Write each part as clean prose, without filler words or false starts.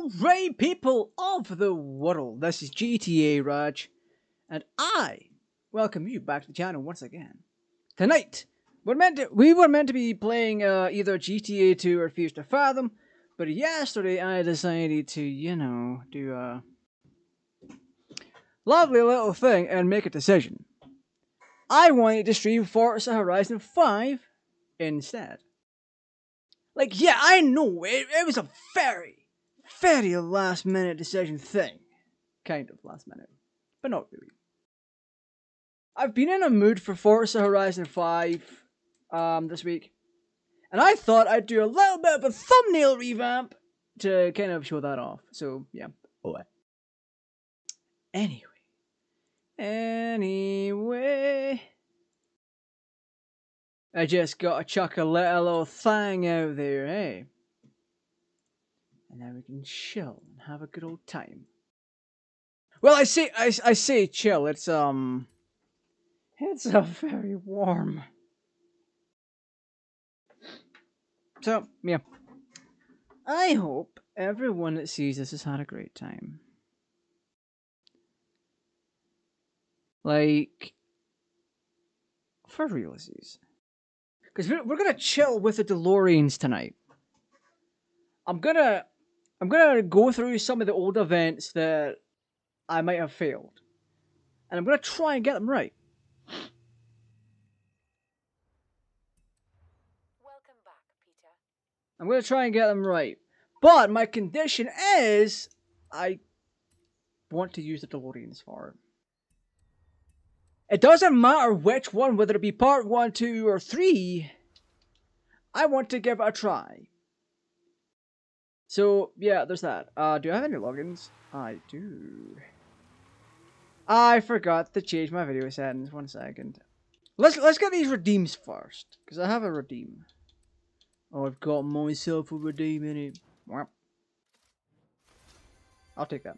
Alright, people of the world, this is GTA Raj, and I welcome you back to the channel once again. Tonight, we were meant to be playing either GTA 2 or Fears to Fathom, but yesterday I decided to, do a lovely little thing and make a decision. I wanted to stream Forza Horizon 5 instead. Like, yeah, I know, it was a very last minute decision thing. Kind of last minute, but not really. I've been in a mood for Forza Horizon 5 this week, and I thought I'd do a little bit of a thumbnail revamp to kind of show that off. So, yeah. Oh, Anyway. I just gotta chuck a little thing out there, eh? And then we can chill and have a good old time. Well, I say chill. It's a very warm. So yeah, I hope everyone that sees this has had a great time. Like, for realsies, because we're gonna chill with the Deloreans tonight. I'm gonna go through some of the old events that I might have failed, and I'm gonna try and get them right. Welcome back, Peter. I'm gonna try and get them right, but my condition is I want to use the Deloreans for it. It doesn't matter which one, whether it be part 1, 2, or 3. I want to give it a try. So, yeah, there's that. Do I have any logins? I do. I forgot to change my video settings. 1 second. Let's get these redeems first, because I have a redeem. Oh, I've got myself a redeem in it. I'll take that.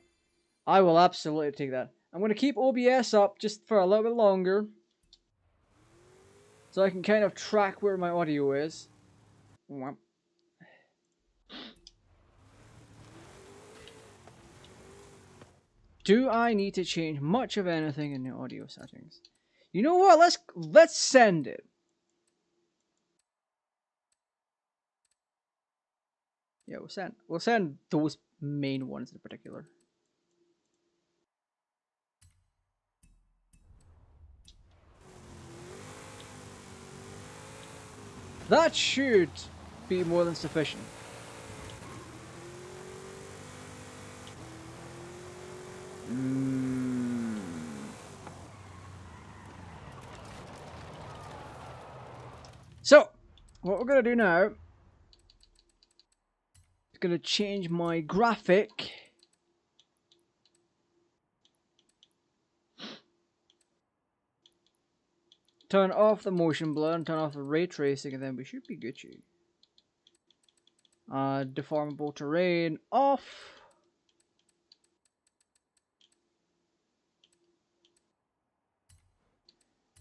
I will absolutely take that. I'm going to keep OBS up just for a little bit longer, so I can kind of track where my audio is. Do I need to change much of anything in the audio settings? You know what? Let's send it. Yeah, we'll send those main ones in particular. That should be more than sufficient. So, what we're gonna do now is gonna change my graphic. Turn off the motion blur and turn off the ray tracing, and then we should be Gucci. Deformable terrain off.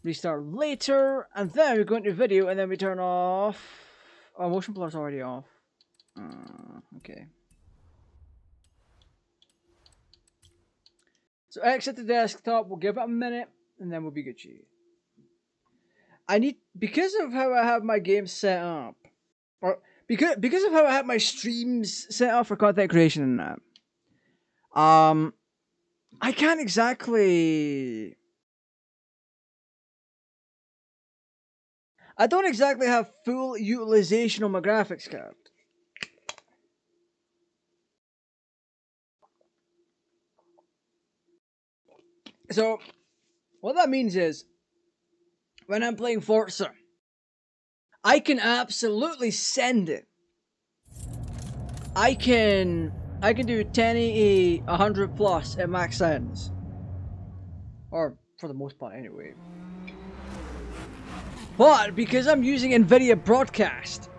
Restart later, and then we go into video, and then we turn off. Oh, motion blur is already off. Okay. So exit the desktop. We'll give it a minute, and then we'll be Gucci. Because of how I have my game set up, or because of how I have my streams set up for content creation and that, I can't exactly. I don't exactly have full utilization on my graphics card. So, what that means is, when I'm playing Forza, I can absolutely send it. I can do 1080 100 plus at max settings. Or, for the most part anyway. But, because I'm using NVIDIA Broadcast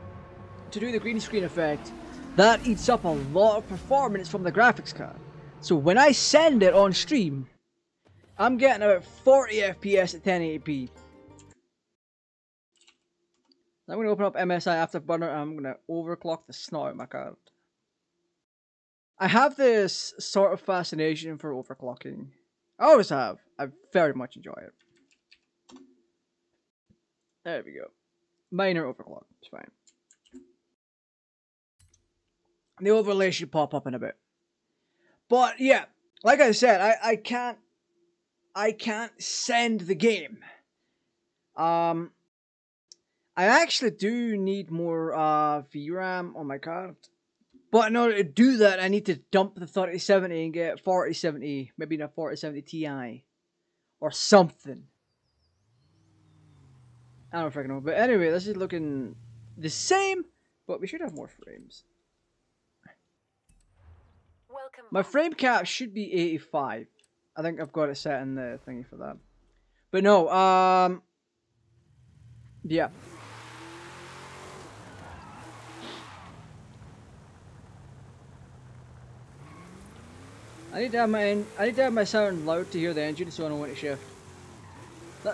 to do the green screen effect, that eats up a lot of performance from the graphics card. So when I send it on stream, I'm getting about 40 FPS at 1080p. I'm going to open up MSI Afterburner and I'm going to overclock the snot out of my card. I have this sort of fascination for overclocking. I always have. I very much enjoy it. There we go. Minor overclock. It's fine. The overlay should pop up in a bit. But yeah, like I said, I can't send the game. I actually do need more VRAM on my card. But in order to do that, I need to dump the 3070 and get 4070, maybe not 4070 Ti. Or something. I don't freaking know. But anyway, this is looking the same, but we should have more frames. Welcome My back. frame cap should be 85. I think I've got it set in the thingy for that. But no, yeah. I need to have my sound loud to hear the engine, so I know when to shift.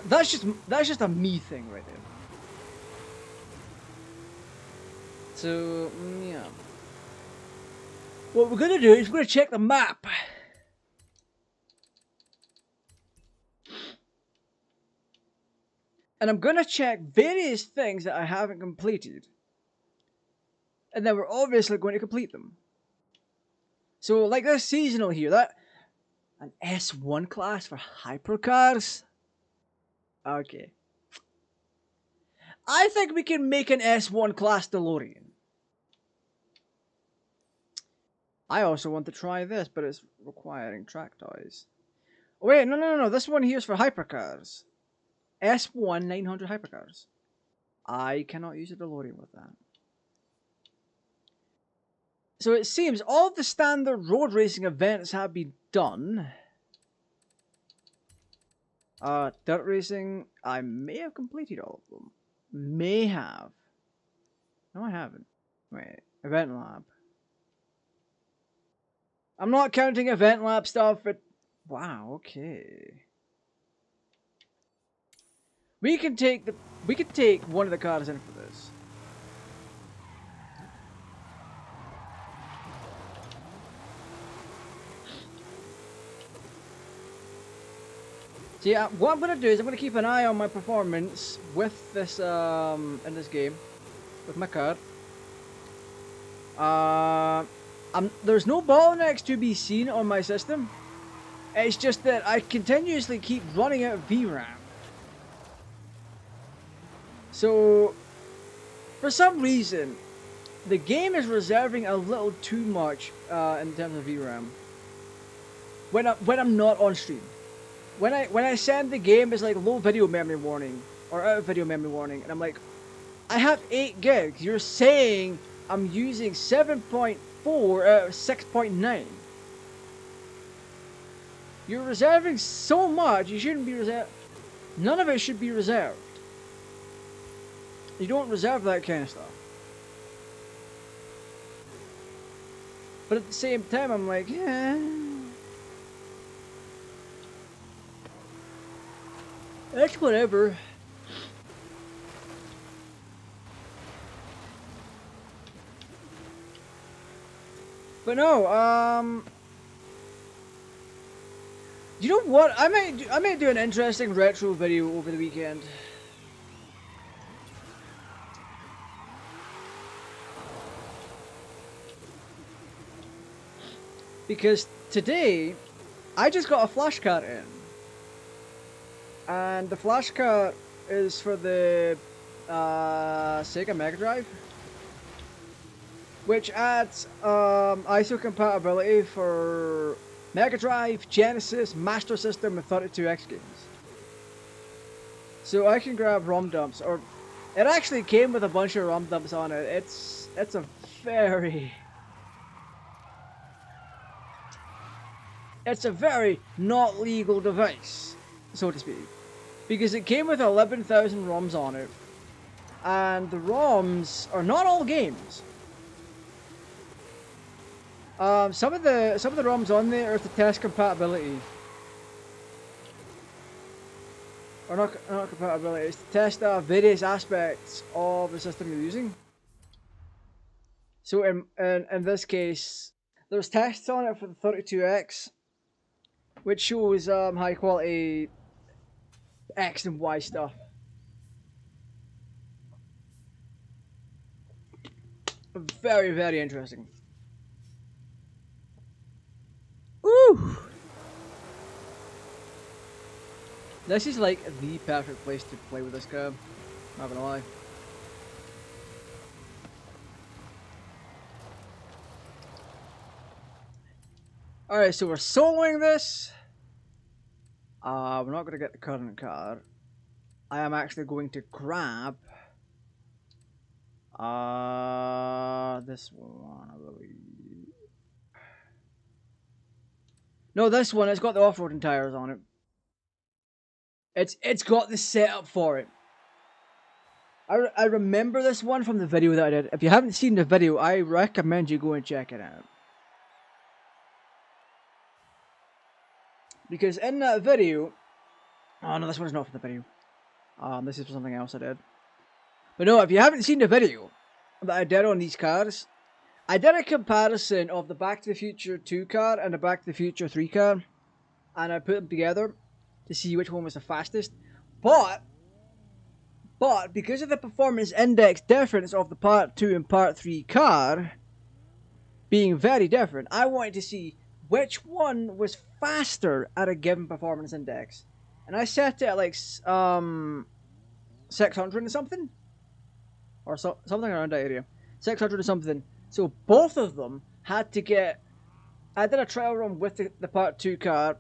That's just a me thing right there. So yeah. What we're gonna do is we're gonna check the map. And I'm gonna check various things that I haven't completed. And then we're obviously going to complete them. So like this seasonal here, that an S1 class for hypercars? Okay. I think we can make an S1 class DeLorean. I also want to try this, but it's requiring track toys. Oh, wait, no. This one here is for hypercars. S1 900 hypercars. I cannot use a DeLorean with that. So it seems all of the standard road racing events have been done. Dirt racing, I may have completed all of them. May have. No, I haven't. Wait, event lab. I'm not counting event lab stuff, but wow, okay. We can take one of the cars in for this. See, what I'm gonna do is I'm gonna keep an eye on my performance with this in this game, with my car. There's no bottlenecks to be seen on my system. It's just that I continuously keep running out of VRAM. So, for some reason, the game is reserving a little too much in terms of VRAM. When I'm not on stream. When I send the game, it's like low video memory warning or out of video memory warning, and I'm like, I have 8 gigs. You're saying I'm using 7.4 out of 6.9. You're reserving so much. You shouldn't be reserved. None of it should be reserved. You don't reserve that kind of stuff. But at the same time, I'm like, yeah. That's whatever. But no, you know what? I might do an interesting retro video over the weekend. Because today, I just got a flash card in. And the flash card is for the Sega Mega Drive, which adds ISO compatibility for Mega Drive, Genesis, Master System, and 32X games. So I can grab ROM dumps, or it actually came with a bunch of ROM dumps on it. It's a very not legal device, so to speak. Because it came with 11,000 ROMs on it, and the ROMs are not all games. Some of the ROMs on there are to test compatibility, or not compatibility. It's to test various aspects of the system you're using. So in this case, There's tests on it for the 32X, which shows high quality X and Y stuff. Very, very interesting. Ooh! This is like the perfect place to play with this car. Not gonna lie. Alright, so we're soloing this. We're not gonna get the current car. I am actually going to grab this one, I believe. No, this one. It's got the off-roading tires on it. It's got the setup for it. I remember this one from the video that I did. If you haven't seen the video, I recommend you go and check it out. Because in that video... Oh no, this one's not for the video. This is for something else I did. But no, if you haven't seen the video that I did on these cars, I did a comparison of the Back to the Future 2 car and the Back to the Future 3 car. And I put them together to see which one was the fastest. But because of the performance index difference of the Part 2 and Part 3 car being very different, I wanted to see which one was faster at a given performance index. And I set it at like 600 and something, or something around that area, 600 and something. So both of them had to get. I did a trial run with the Part 2 car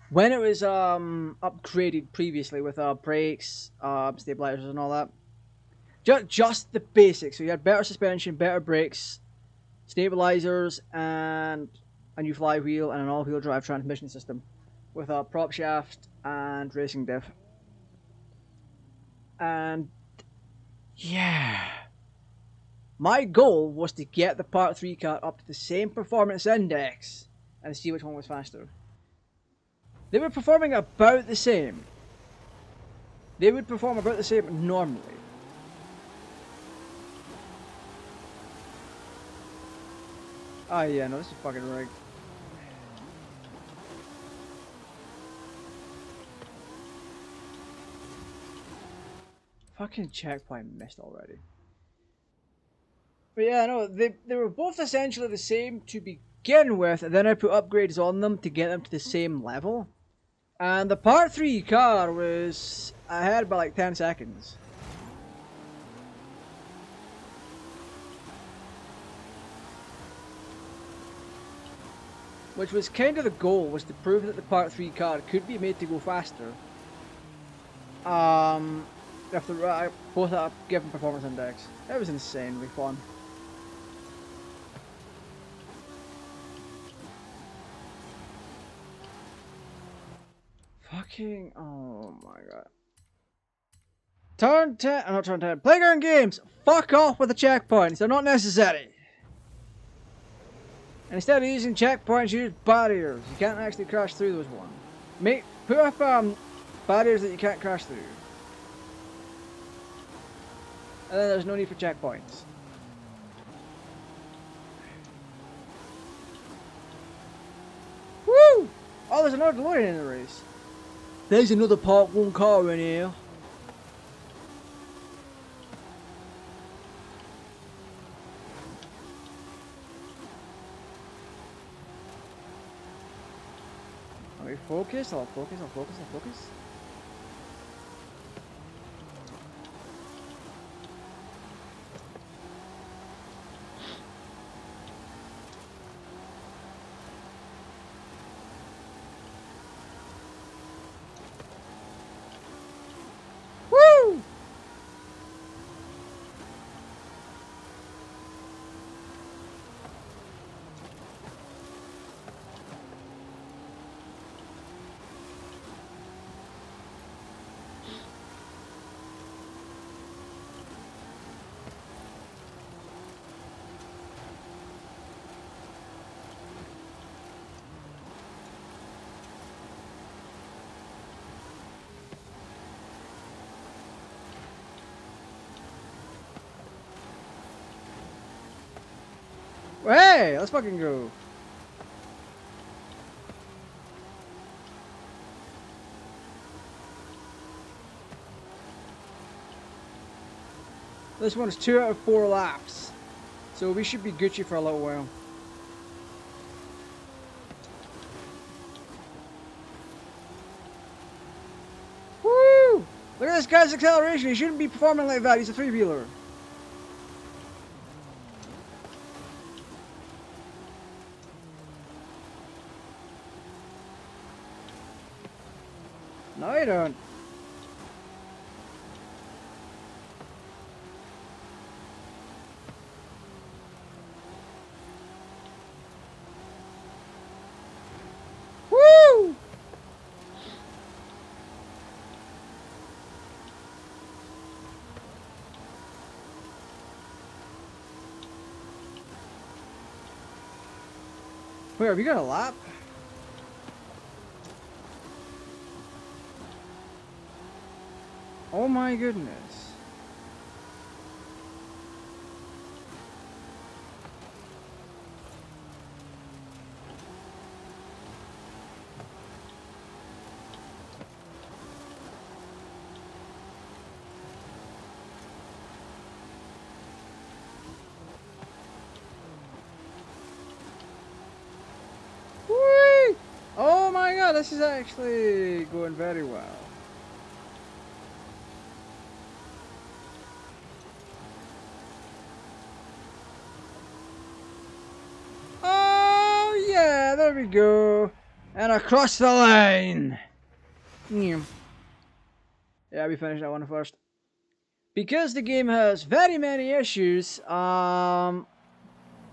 when it was upgraded previously with brakes, stabilizers, and all that. Just the basics. So you had better suspension, better brakes, stabilizers, and a new flywheel and an all-wheel drive transmission system with a prop shaft and racing diff. And yeah, my goal was to get the Part 3 car up to the same performance index and see which one was faster. They were performing about the same. They would perform about the same normally. Oh yeah, no, this is fucking rigged. Fucking checkpoint missed already. But yeah, no, they were both essentially the same to begin with, and then I put upgrades on them to get them to the same level. And the Part 3 car was ahead by like 10 seconds. Which was kind of the goal, was to prove that the Part 3 car could be made to go faster. If the both at a given performance index. It was insanely fun. Fucking, oh my god. Turn 10, not turn 10, playground games! Fuck off with the checkpoints, they're not necessary. And instead of using checkpoints, use barriers. You can't actually crash through those ones. Put up barriers that you can't crash through. And then there's no need for checkpoints. Woo! Oh, there's another Delorean in the race. There's another Part 1 car in here. Are we focused? I'll focus. Woo! Hey, let's fucking go. This one's 2 out of 4 laps. So we should be Gucci for a little while. Woo! Look at this guy's acceleration. He shouldn't be performing like that. He's a three-wheeler. No, you don't. Woo! Wait, have you got a lap? Oh my goodness. Whee! Oh my god, this is actually going very well. Oh yeah, there we go. And across the line. Yeah, we finished that one first. Because the game has very many issues, there's a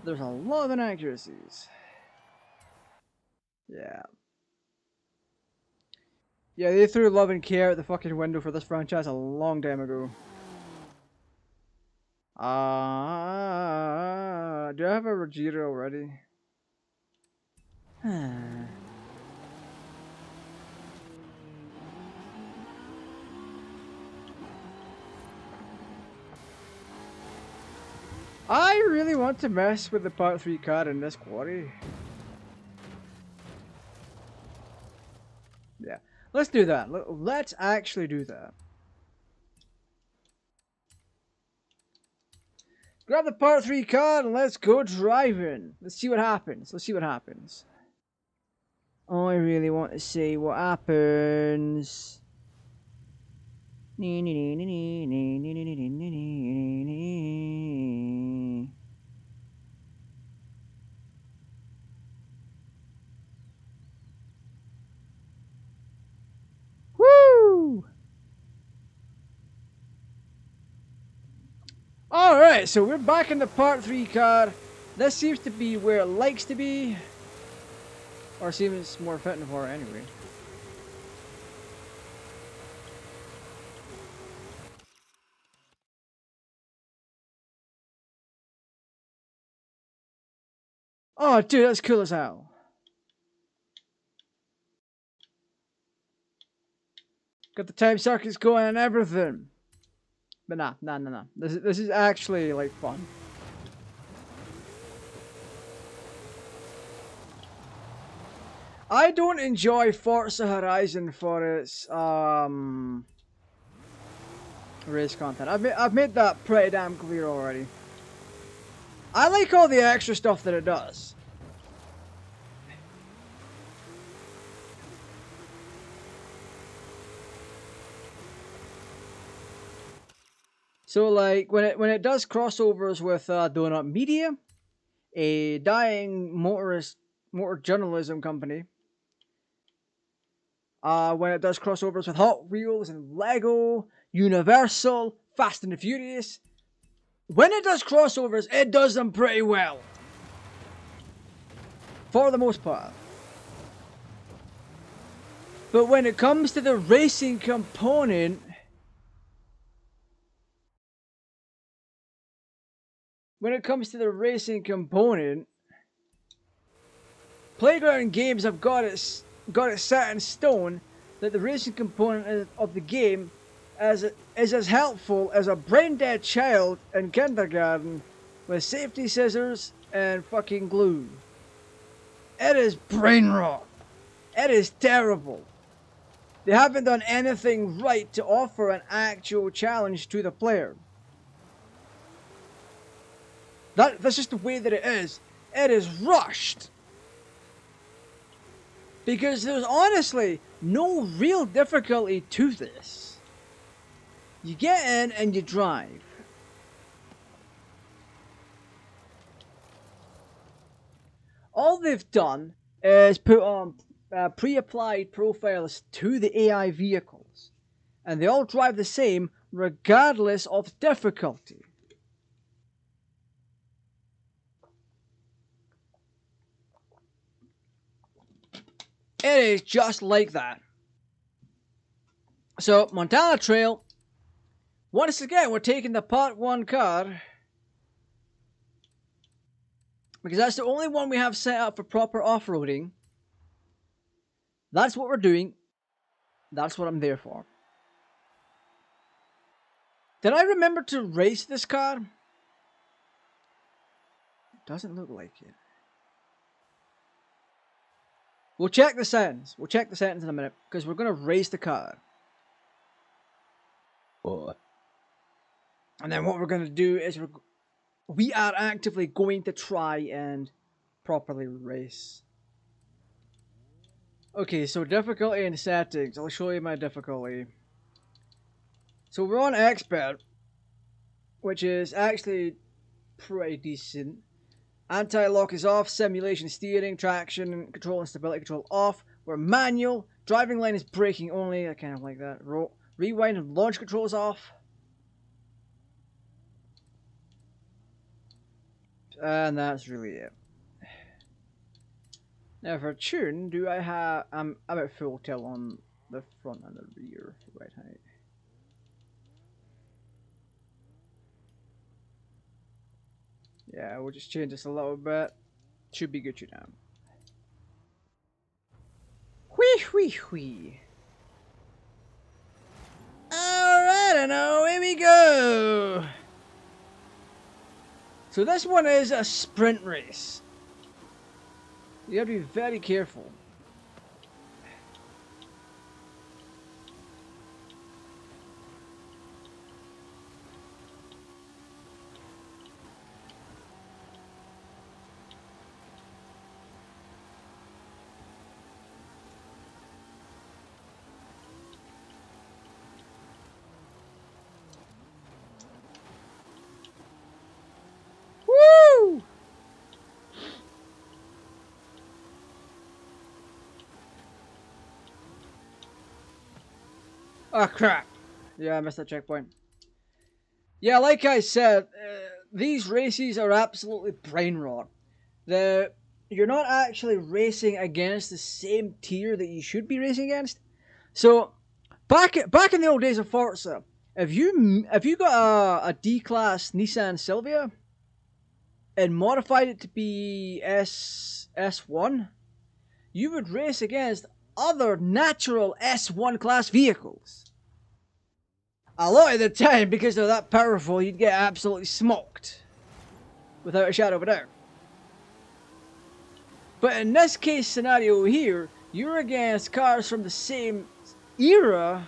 lot of inaccuracies. Yeah. Yeah, they threw love and care at the fucking window for this franchise a long time ago. Do I have a Rogita already? I really want to mess with the Part 3 car in this quarry. Yeah, let's do that. Let's actually do that. Grab the Part 3 car and let's go driving. Let's see what happens. Let's see what happens. Oh, I really want to see what happens. Woo! Alright, so we're back in the Part 3 car. This seems to be where it likes to be. Or seems more fitting for it anyway. Oh, dude, that's cool as hell. Got the time circuits going and everything. But nah. This is actually, like, fun. I don't enjoy Forza Horizon for its, race content. I've made that pretty damn clear already. I like all the extra stuff that it does. So like when it does crossovers with Donut Media, a dying motor journalism company, when it does crossovers with Hot Wheels and Lego, Universal, Fast and the Furious, when it does crossovers, it does them pretty well. For the most part. But when it comes to the racing component, Playground Games have got it set in stone that the racing component of the game is as helpful as a brain-dead child in kindergarten with safety scissors and fucking glue. It is brain rot. It is terrible. They haven't done anything right to offer an actual challenge to the player. That's just the way that it is. It is rushed. Because there's honestly no real difficulty to this. You get in and you drive. All they've done is put on pre-applied profiles to the AI vehicles. And they all drive the same regardless of difficulty. It is just like that. So, Montana Trail. Once again, we're taking the Part 1 car. Because that's the only one we have set up for proper off-roading. That's what we're doing. That's what I'm there for. Did I remember to race this car? It doesn't look like it. We'll check the settings. We'll check the settings in a minute. Because we're going to race the car. Oh. And then what we're going to do is we are actively going to try and properly race. Okay, so difficulty and settings. I'll show you my difficulty. So we're on expert, which is actually pretty decent. Anti-lock is off, simulation steering, traction, control and stability control off. We're manual, driving line is braking only, I kind of like that. Rewind and launch control is off. And that's really it. Now for tune, do I have... I'm at full tilt on the front and the rear right height. Yeah, we'll just change this a little bit. Should be good to now. Whee whee whee. Alright, I know, here we go. So this one is a sprint race. You have to be very careful. Woo! Oh crap. Yeah, I missed that checkpoint. Yeah, like I said, these races are absolutely brain rot. You're not actually racing against the same tier that you should be racing against. So, back in the old days of Forza, if you got a D-class Nissan Silvia and modified it to be S1, you would race against other natural S1 class vehicles. A lot of the time, because they're that powerful, you'd get absolutely smoked. Without a shadow of a doubt. But in this case scenario here, you're against cars from the same era,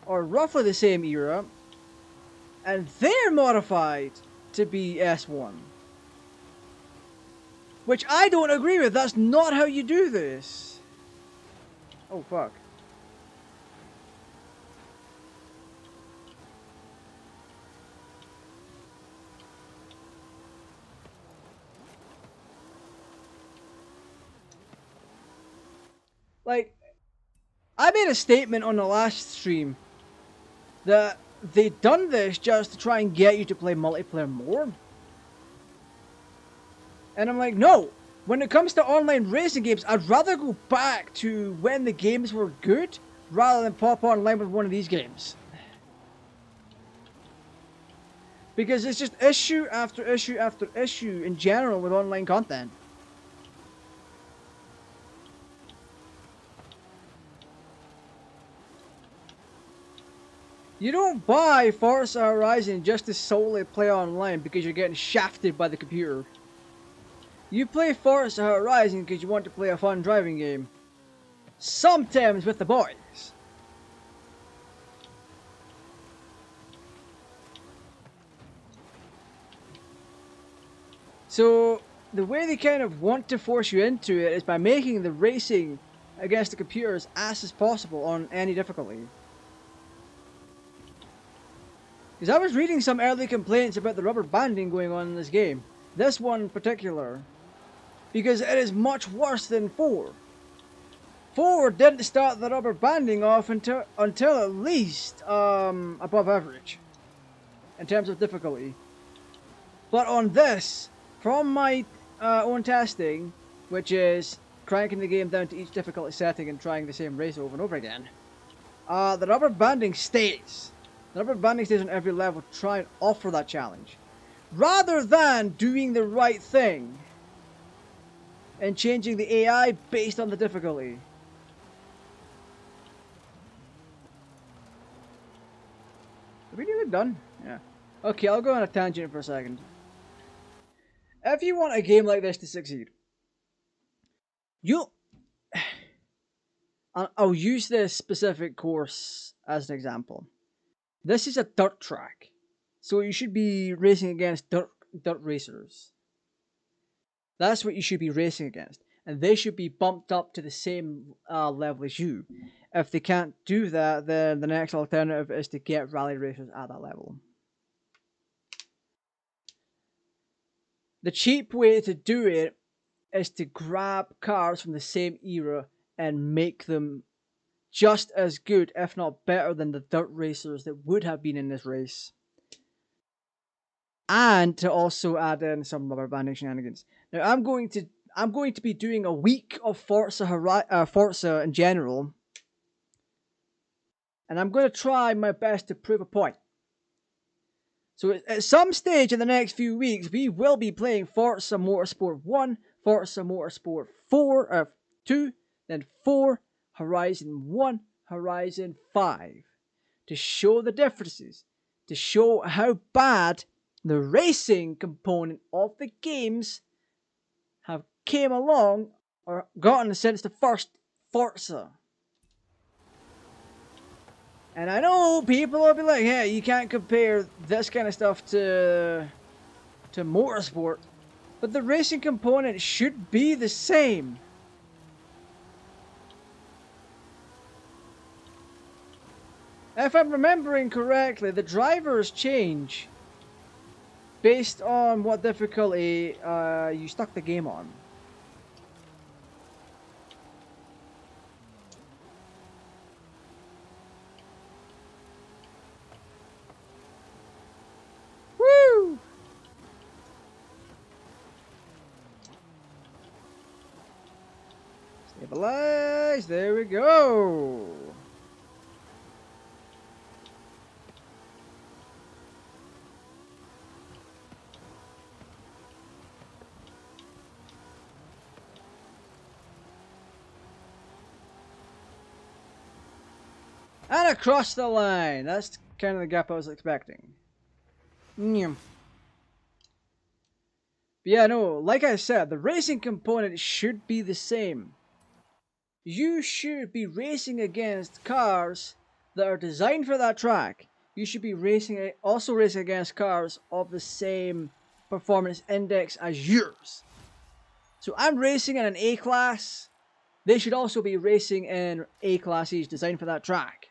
or roughly the same era, and they're modified to be S1. Which I don't agree with. That's not how you do this. Oh, fuck. Like, I made a statement on the last stream that they done this just to try and get you to play multiplayer more. And I'm like, no. When it comes to online racing games, I'd rather go back to when the games were good rather than pop online with one of these games. Because it's just issue after issue after issue in general with online content. You don't buy Forza Horizon just to solely play online because you're getting shafted by the computer. You play Forza Horizon because you want to play a fun driving game. Sometimes with the boys. So, the way they kind of want to force you into it is by making the racing against the computer as fast as possible on any difficulty. Because I was reading some early complaints about the rubber banding going on in this game. This one in particular. Because it is much worse than 4. 4 didn't start the rubber banding off until at least above average. In terms of difficulty. But on this, from my own testing, which is cranking the game down to each difficulty setting and trying the same race over and over again, the rubber banding stays. The rubber banding stays on every level to try and offer that challenge. Rather than doing the right thing and changing the AI based on the difficulty. Are we nearly done? Yeah. Okay, I'll go on a tangent for a second. If you want a game like this to succeed, I'll use this specific course as an example. This is a dirt track, so you should be racing against dirt racers. That's what you should be racing against, and they should be bumped up to the same level as you. If they can't do that, then the next alternative is to get rally racers at that level. The cheap way to do it is to grab cars from the same era and make them just as good, if not better, than the dirt racers that would have been in this race. And to also add in some rubber banding shenanigans. Now I'm going to be doing a week of Forza in general, and I'm going to try my best to prove a point. So at some stage in the next few weeks, we will be playing Forza Motorsport 1, Forza Motorsport 2, then 4, Horizon 1, Horizon 5. To show the differences. To show how bad the racing component of the games have came along or gotten since the first Forza. And I know people will be like, hey, you can't compare this kind of stuff to motorsport. But the racing component should be the same. If I'm remembering correctly, the drivers change based on what difficulty you stuck the game on. Woo! Stabilize, there we go. And across the line. That's kind of the gap I was expecting. But yeah, no, like I said, the racing component should be the same. You should be racing against cars that are designed for that track. You should be also racing against cars of the same performance index as yours. So I'm racing in an A class. They should also be racing in A classes designed for that track.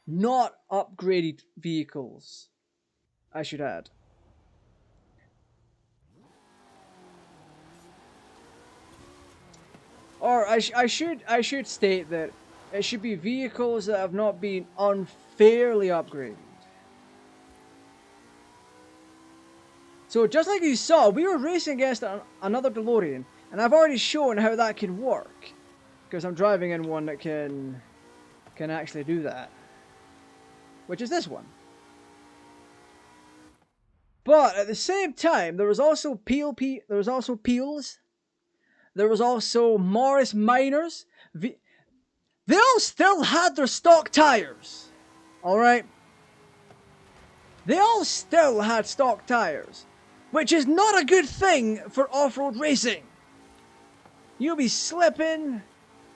Not upgraded vehicles, I should add. Or I should state that it should be vehicles that have not been unfairly upgraded. So just like you saw, we were racing against another DeLorean, and I've already shown how that can work, because I'm driving in one that can actually do that, which is this one. But at the same time, there was also Peels, there was also Morris Minors. they all still had their stock tires. Alright? They all still had stock tires, which is not a good thing for off-road racing. You'll be slipping,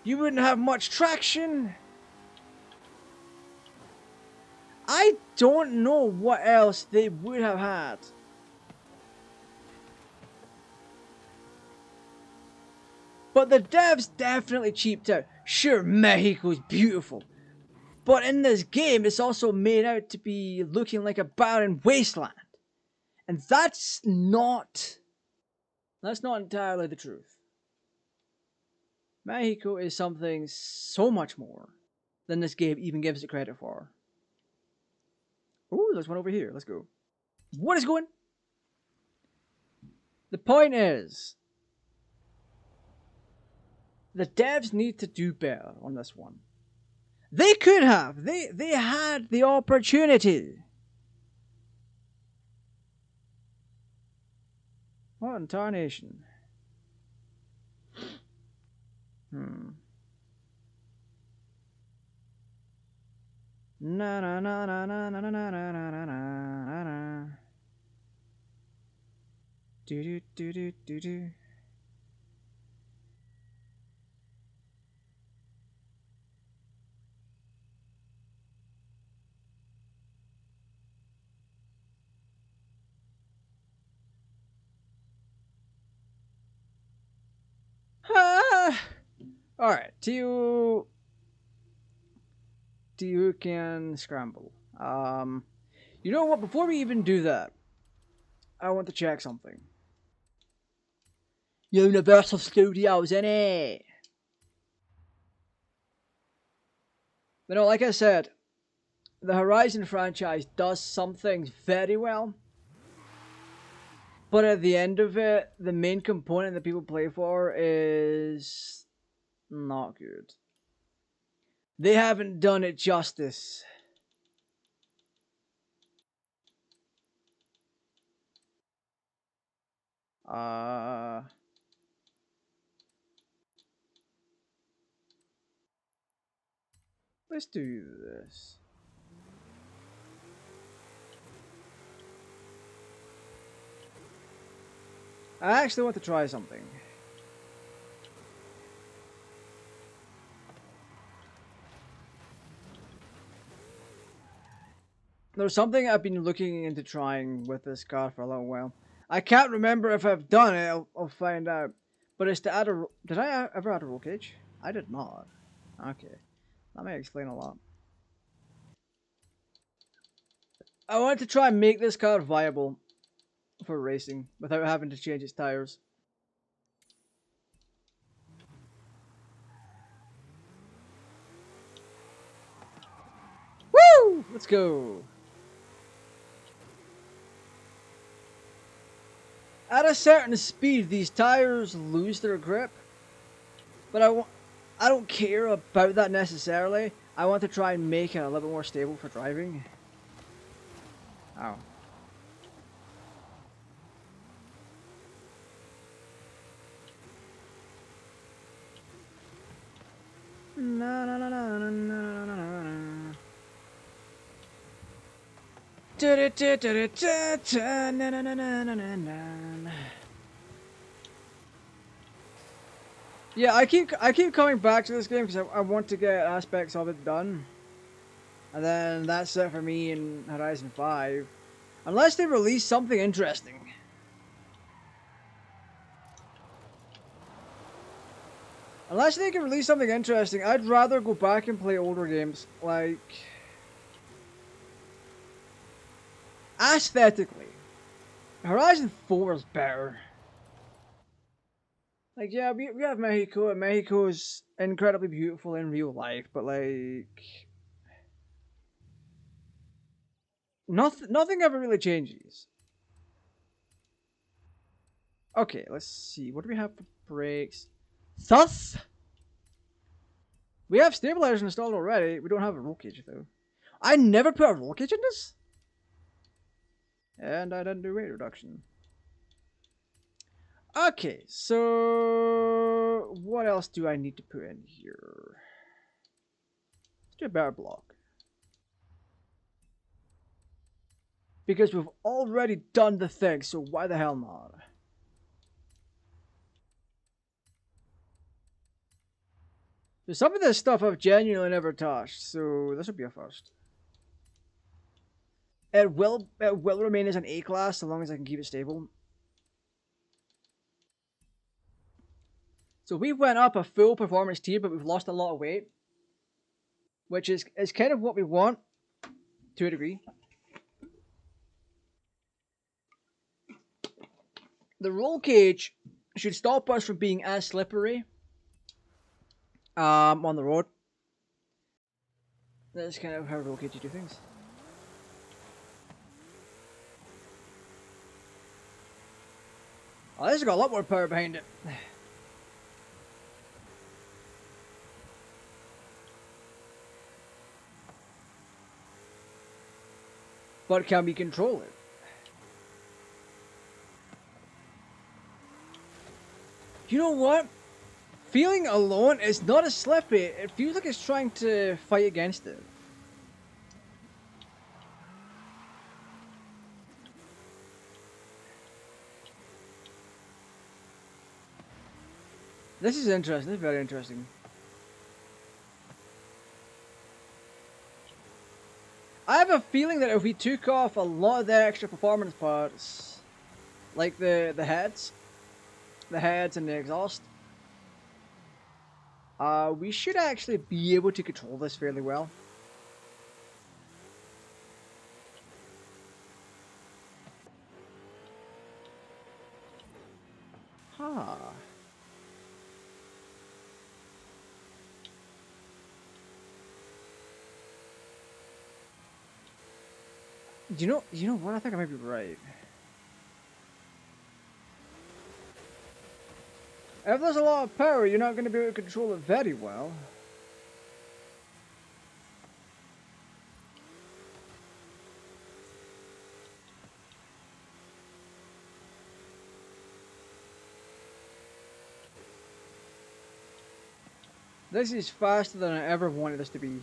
you wouldn't have much traction. I don't know what else they would have had. But the devs definitely cheaped out. Sure, Mexico's beautiful. But in this game, it's also made out to be looking like a barren wasteland. And that's not entirely the truth. Mexico is something so much more than this game even gives it credit for. Ooh, there's one over here. Let's go. What is going? The point is, the devs need to do better on this one. They could have. They had the opportunity. What in tarnation? Na na na na na na na na na na na na. Do do do do do do. Alright, Tio can scramble. You know what? Before we even do that, I want to check something. Universal Studios, innit? You know, like I said, the Horizon franchise does some things very well. But at the end of it, the main component that people play for is not good. They haven't done it justice. Let's do this. I actually want to try something. There's something I've been looking into trying with this car for a little while. I can't remember if I've done it. I'll find out. But it's to add a... Did I ever add a roll cage? I did not. Okay. That may explain a lot. I wanted to try and make this car viable for racing without having to change its tires. Woo! Let's go. At a certain speed, these tires lose their grip. But I don't care about that necessarily. I want to try and make it a little bit more stable for driving. Oh. Na na na na na na na na. Yeah, I keep coming back to this game because I want to get aspects of it done. And then that's it for me in Horizon 5. Unless they release something interesting. Unless they can release something interesting, I'd rather go back and play older games. Like... aesthetically, Horizon 4 is better. Like, yeah, we have Mexico, and Mexico is incredibly beautiful in real life, but like... Nothing ever really changes. Okay, let's see. What do we have for brakes? Thus? We have stabilizers installed already. We don't have a roll cage, though. I never put a roll cage in this? And I didn't do weight reduction. Okay, so... what else do I need to put in here? Do a better block. Because we've already done the thing, so why the hell not? So some of this stuff I've genuinely never touched, so this will be a first. It will remain as an A class so long as I can keep it stable. So we went up a full performance tier, but we've lost a lot of weight, which is kind of what we want to a degree. The roll cage should stop us from being as slippery on the road. That's kind of how roll cages do things. Oh, this has got a lot more power behind it. But can we control it? You know what? Feeling alone is not as slippy. It feels like it's trying to fight against it. This is interesting. This is very interesting. I have a feeling that if we took off a lot of the extra performance parts, like the heads and the exhaust, we should actually be able to control this fairly well. Huh. You know what? I think I might be right. If there's a lot of power, you're not going to be able to control it very well. This is faster than I ever wanted this to be.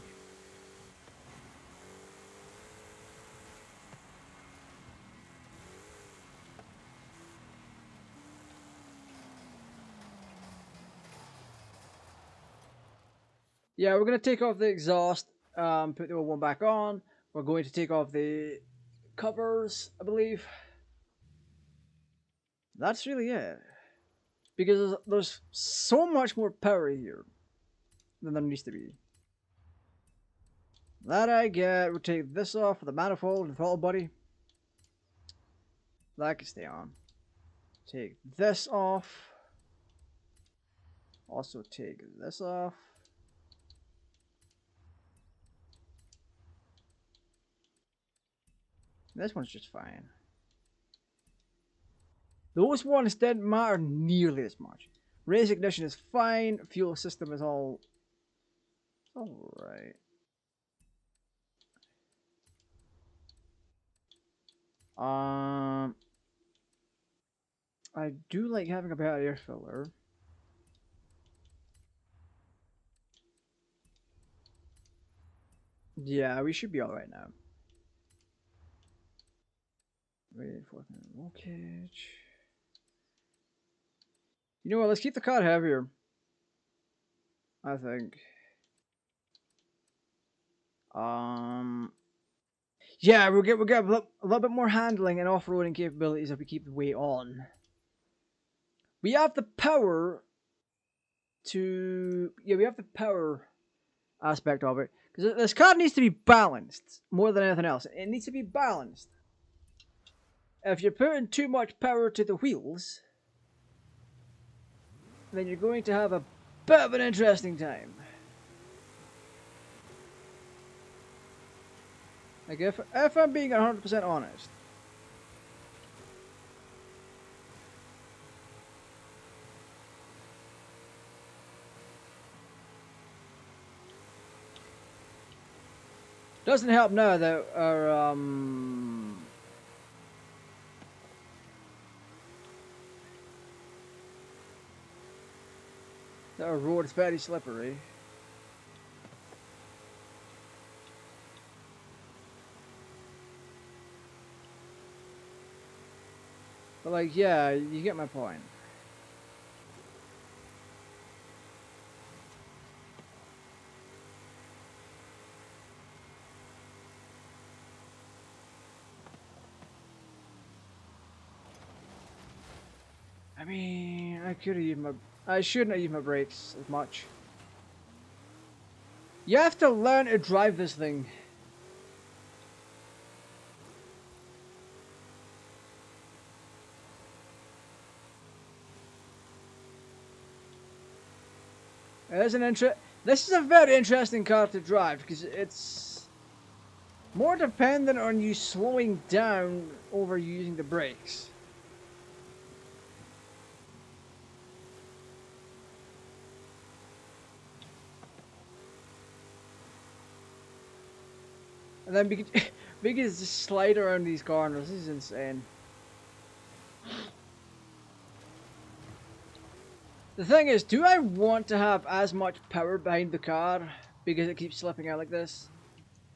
Yeah, we're going to take off the exhaust, put the old one back on. We're going to take off the covers, I believe. That's really it. Because there's so much more power here than there needs to be. That I get. We'll take this off for the manifold and throttle body. That can stay on. Take this off. Also take this off. This one's just fine. Those ones didn't matter nearly as much. Race ignition is fine. Fuel system is all right. I do like having a better air filler. Yeah, we should be alright now. Reinforcement roll cage. You know what? Let's keep the car heavier. I think. Yeah, we'll get a little bit more handling and off-roading capabilities if we keep the weight on. We have the power to... Yeah, we have the power aspect of it. Because this car needs to be balanced more than anything else. It needs to be balanced. If you're putting too much power to the wheels, then you're going to have a bit of an interesting time. Like if I'm being 100% honest. Doesn't help now that our road is very slippery. But like, yeah, you get my point. I mean, I shouldn't have used my brakes as much. You have to learn to drive this thing. This is a very interesting car to drive because it's more dependent on you slowing down over using the brakes. And then we can just slide around these corners. This is insane. The thing is, do I want to have as much power behind the car because it keeps slipping out like this?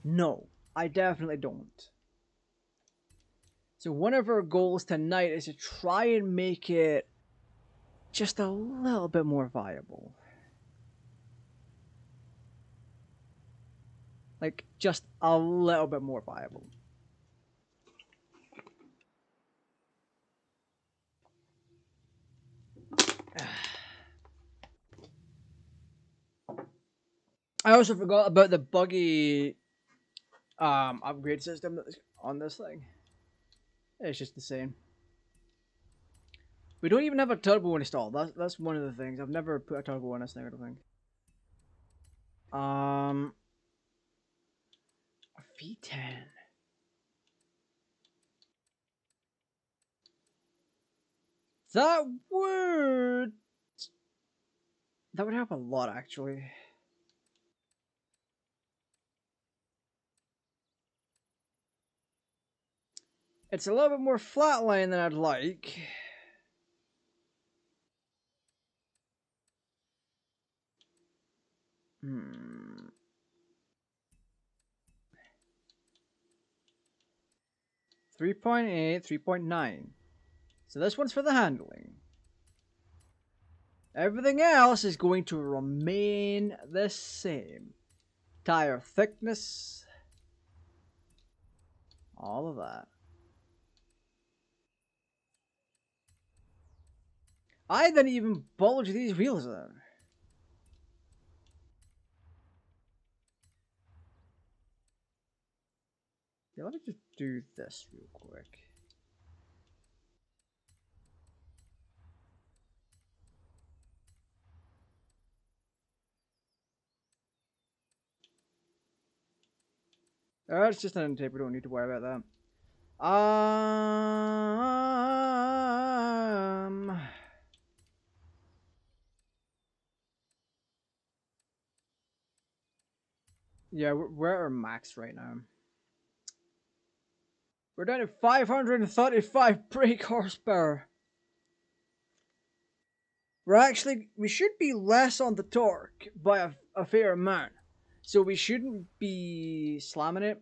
No, I definitely don't. So one of our goals tonight is to try and make it just a little bit more viable. Like, just a little bit more viable. I also forgot about the buggy upgrade system that's on this thing. It's just the same. We don't even have a turbo installed. That's one of the things. I've never put a turbo on this thing, I don't think. A V10. That would help a lot actually. It's a little bit more flatline than I'd like. Hmm. 3.8, 3.9. So this one's for the handling. Everything else is going to remain the same. Tire thickness. All of that. I didn't even bulge these wheels out. Yeah, let me just do this real quick. It's just an end tape. We don't need to worry about that. Yeah, we're at our max right now. We're down to 535 brake horsepower. We should be less on the torque by a fair amount. So we shouldn't be slamming it.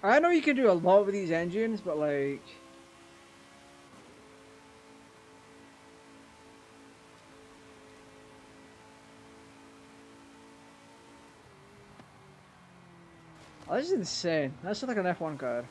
I know you can do a lot with these engines, but like... Oh, this is insane. That's like an F1 car.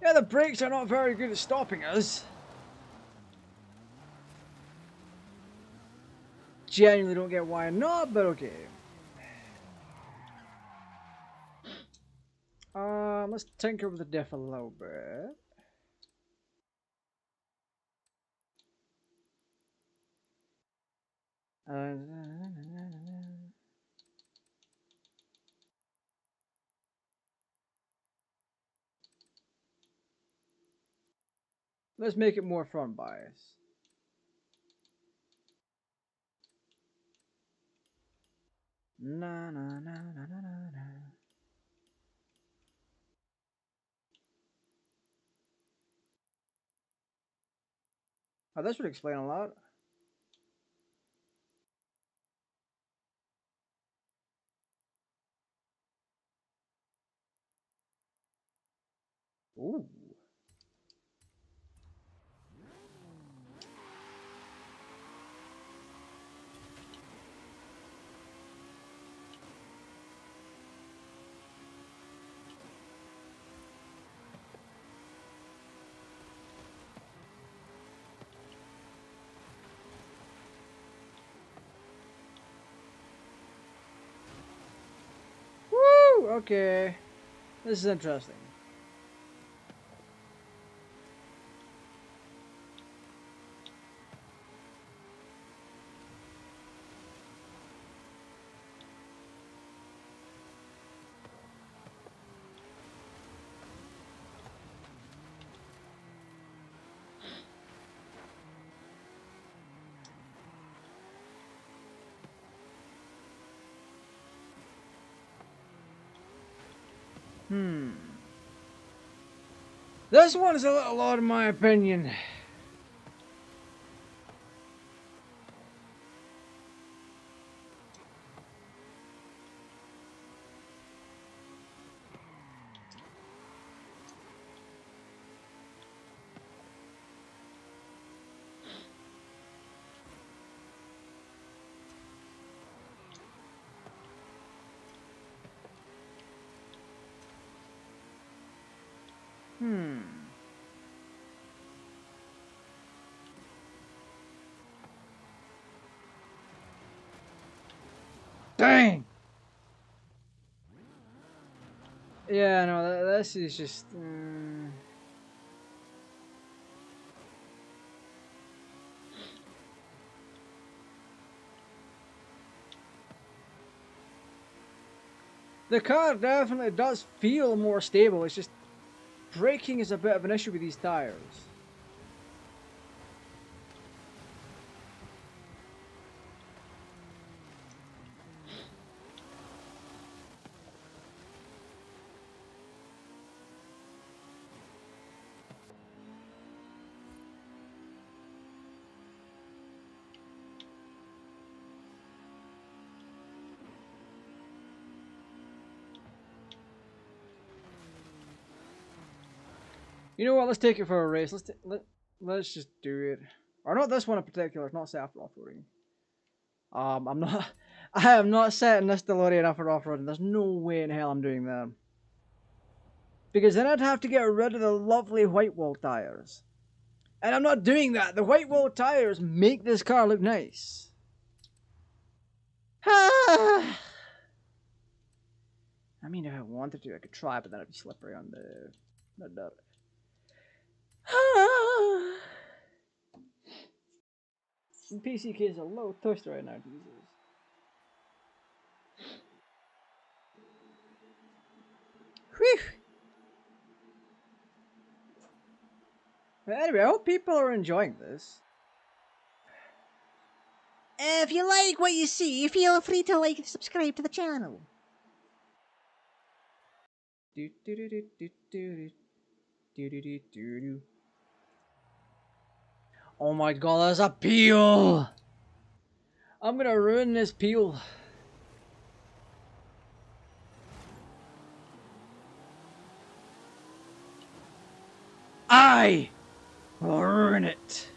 Yeah, the brakes are not very good at stopping us. Genuinely don't get why not, but okay. Let's tinker with the diff a little bit. Let's make it more front bias. Na na na na na na. Oh, this would explain a lot. Ooh. Woo! Okay. This is interesting. This one is a little odd in my opinion. Dang! Yeah, no, this is just... The car definitely does feel more stable, it's just... braking is a bit of an issue with these tires. You know what? Let's take it for a race. Let's just do it. Or not this one in particular. It's not set for off-roading. I'm not. I am not setting this Delorean up for off-roading. There's no way in hell I'm doing that. Because then I'd have to get rid of the lovely white wall tires. And I'm not doing that. The white wall tires make this car look nice. I mean, if I wanted to, I could try, but then it'd be slippery on the dirt. PC case is a little toaster right now, Jesus. Whew. Anyway, I hope people are enjoying this. If you like what you see, feel free to like and subscribe to the channel. Oh my god, there's a peel! I'm gonna ruin this peel. I will ruin it.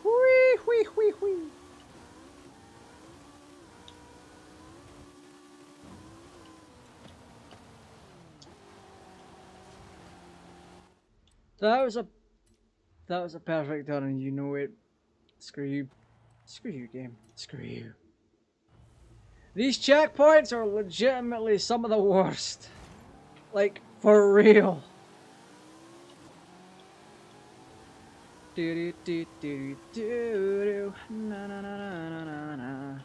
Whee, whee, whee, whee. That was a perfect turn, and you know it. Screw you. Screw you, game. Screw you. These checkpoints are legitimately some of the worst. Like, for real. Do do do do do do. Na na na na na na na.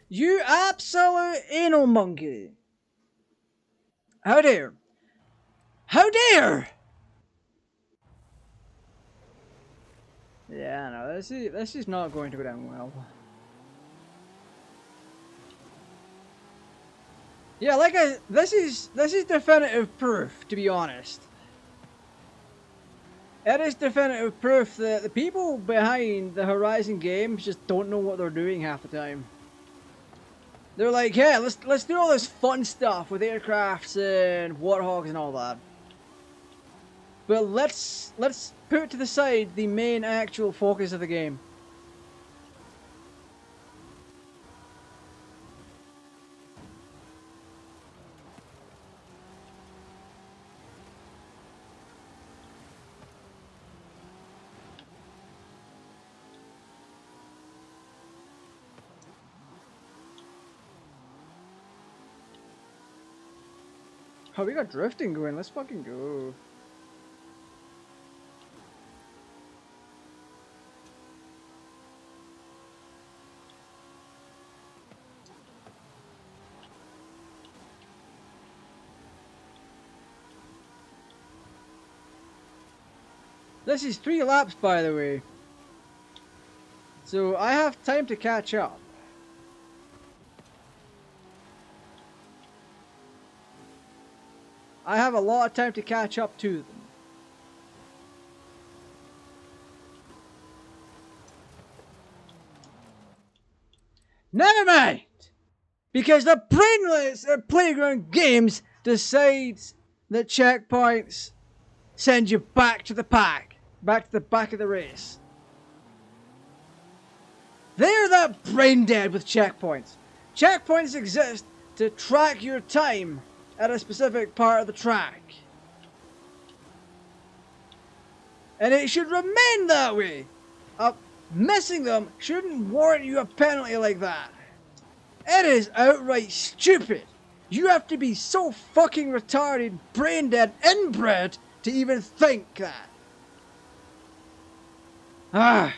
You absolute anal monkey! How dare! How dare! Yeah, no, this is not going to go down well. Yeah, this is definitive proof, to be honest. It is definitive proof that the people behind the Horizon games just don't know what they're doing half the time. They're like, yeah, let's do all this fun stuff with aircrafts and warthogs and all that. But let's put to the side the main actual focus of the game. Oh, we got drifting going. Let's fucking go. This is 3 laps, by the way. So I have time to catch up. I have a lot of time to catch up to them. Never mind! Because the brainless Playground Games decides that checkpoints send you back to the pack. Back to the back of the race. They're that brain dead with checkpoints. Checkpoints exist to track your time at a specific part of the track. And it should remain that way. Missing them shouldn't warrant you a penalty like that. It is outright stupid. You have to be so fucking retarded, brain dead, inbred to even think that. Ah.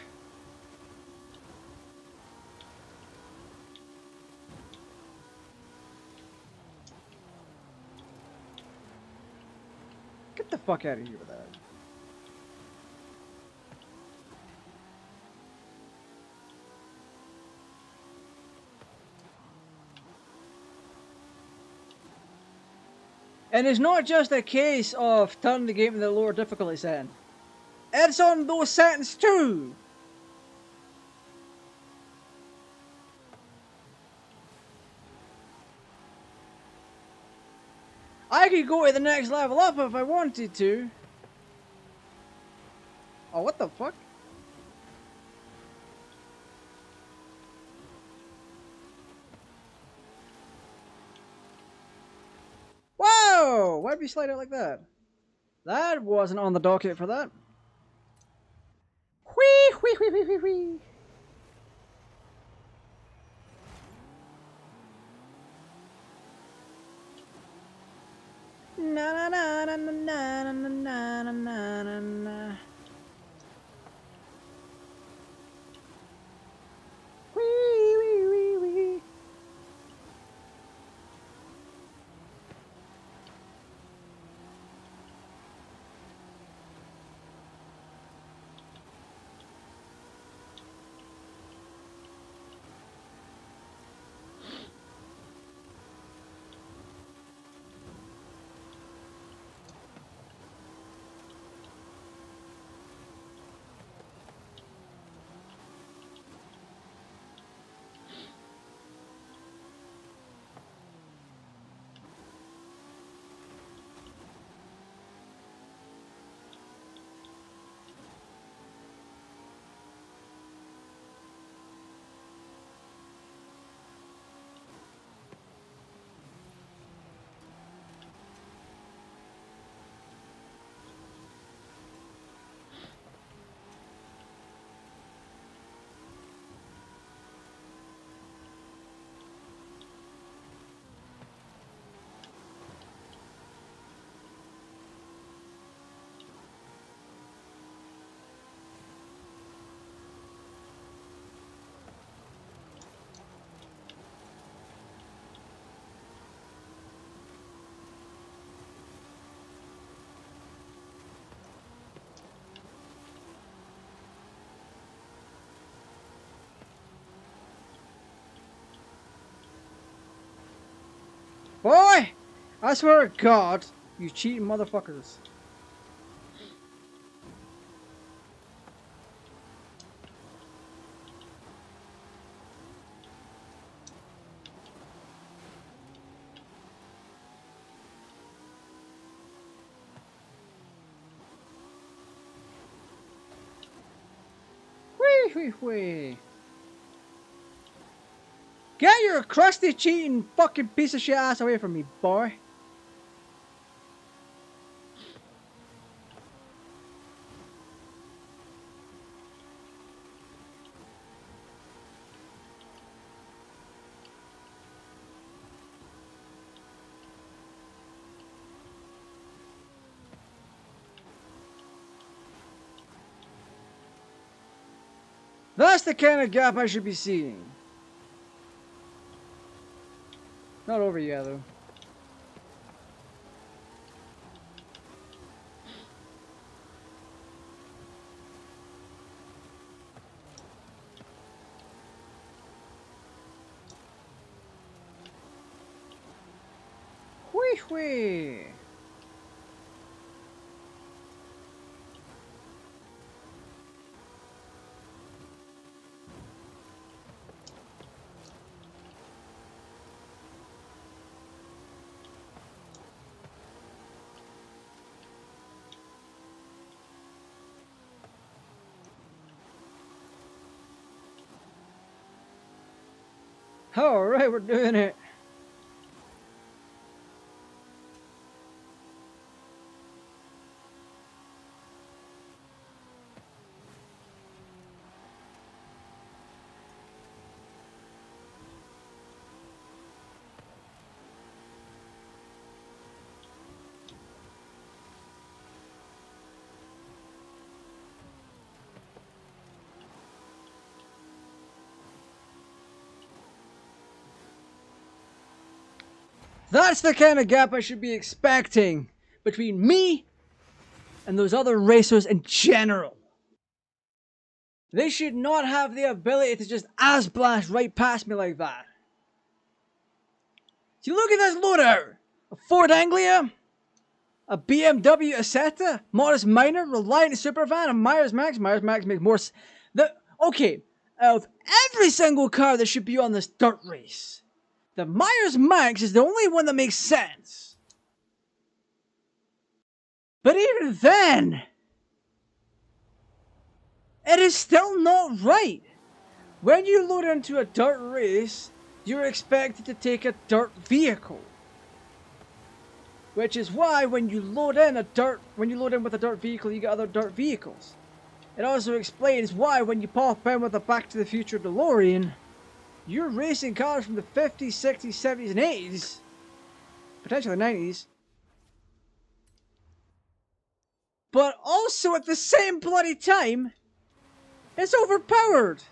Get the fuck out of here with that. And it's not just a case of turning the game to the lower difficulty setting. It's on those settings too! I could go to the next level up if I wanted to. Oh, what the fuck? Whoa! Why'd we slide out like that? That wasn't on the docket for that. Whee! Whee! Whee! Whee! Whee! Whee! Na na na na na na na na na na na. Wee! Wee! Wee! Wee! Boy! I swear to God, you cheating motherfuckers. Whee whee whee. Get your crusty cheating fucking piece of shit ass away from me, boy. That's the kind of gap I should be seeing. Not over yet, though. Whee whee. Alright, we're doing it. That's the kind of gap I should be expecting between me and those other racers in general. They should not have the ability to just ass blast right past me like that. See, look at this loadout. A Ford Anglia, a BMW Isetta, Modest Minor, Reliant Supervan, and Myers Max. Myers Max makes more... Okay, out of every single car that should be on this dirt race, the Myers Max is the only one that makes sense. But even then, it is still not right. When you load into a dirt race, you're expected to take a dirt vehicle. Which is why when you load in with a dirt vehicle, you get other dirt vehicles. It also explains why when you pop in with a Back to the Future DeLorean, you're racing cars from the 50s, 60s, 70s, and 80s. Potentially 90s. But also at the same bloody time, it's overpowered.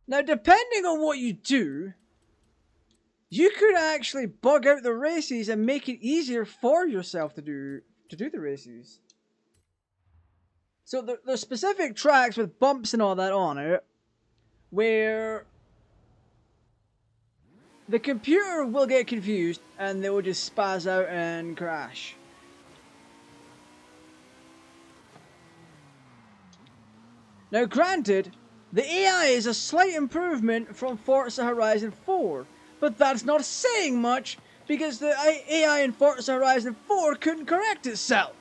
Now, depending on what you do, you could actually bug out the races and make it easier for yourself to do the races. So there's specific tracks with bumps and all that on it, where the computer will get confused and they will just spaz out and crash. Now granted, the AI is a slight improvement from Forza Horizon 4, but that's not saying much because the AI in Forza Horizon 4 couldn't correct itself.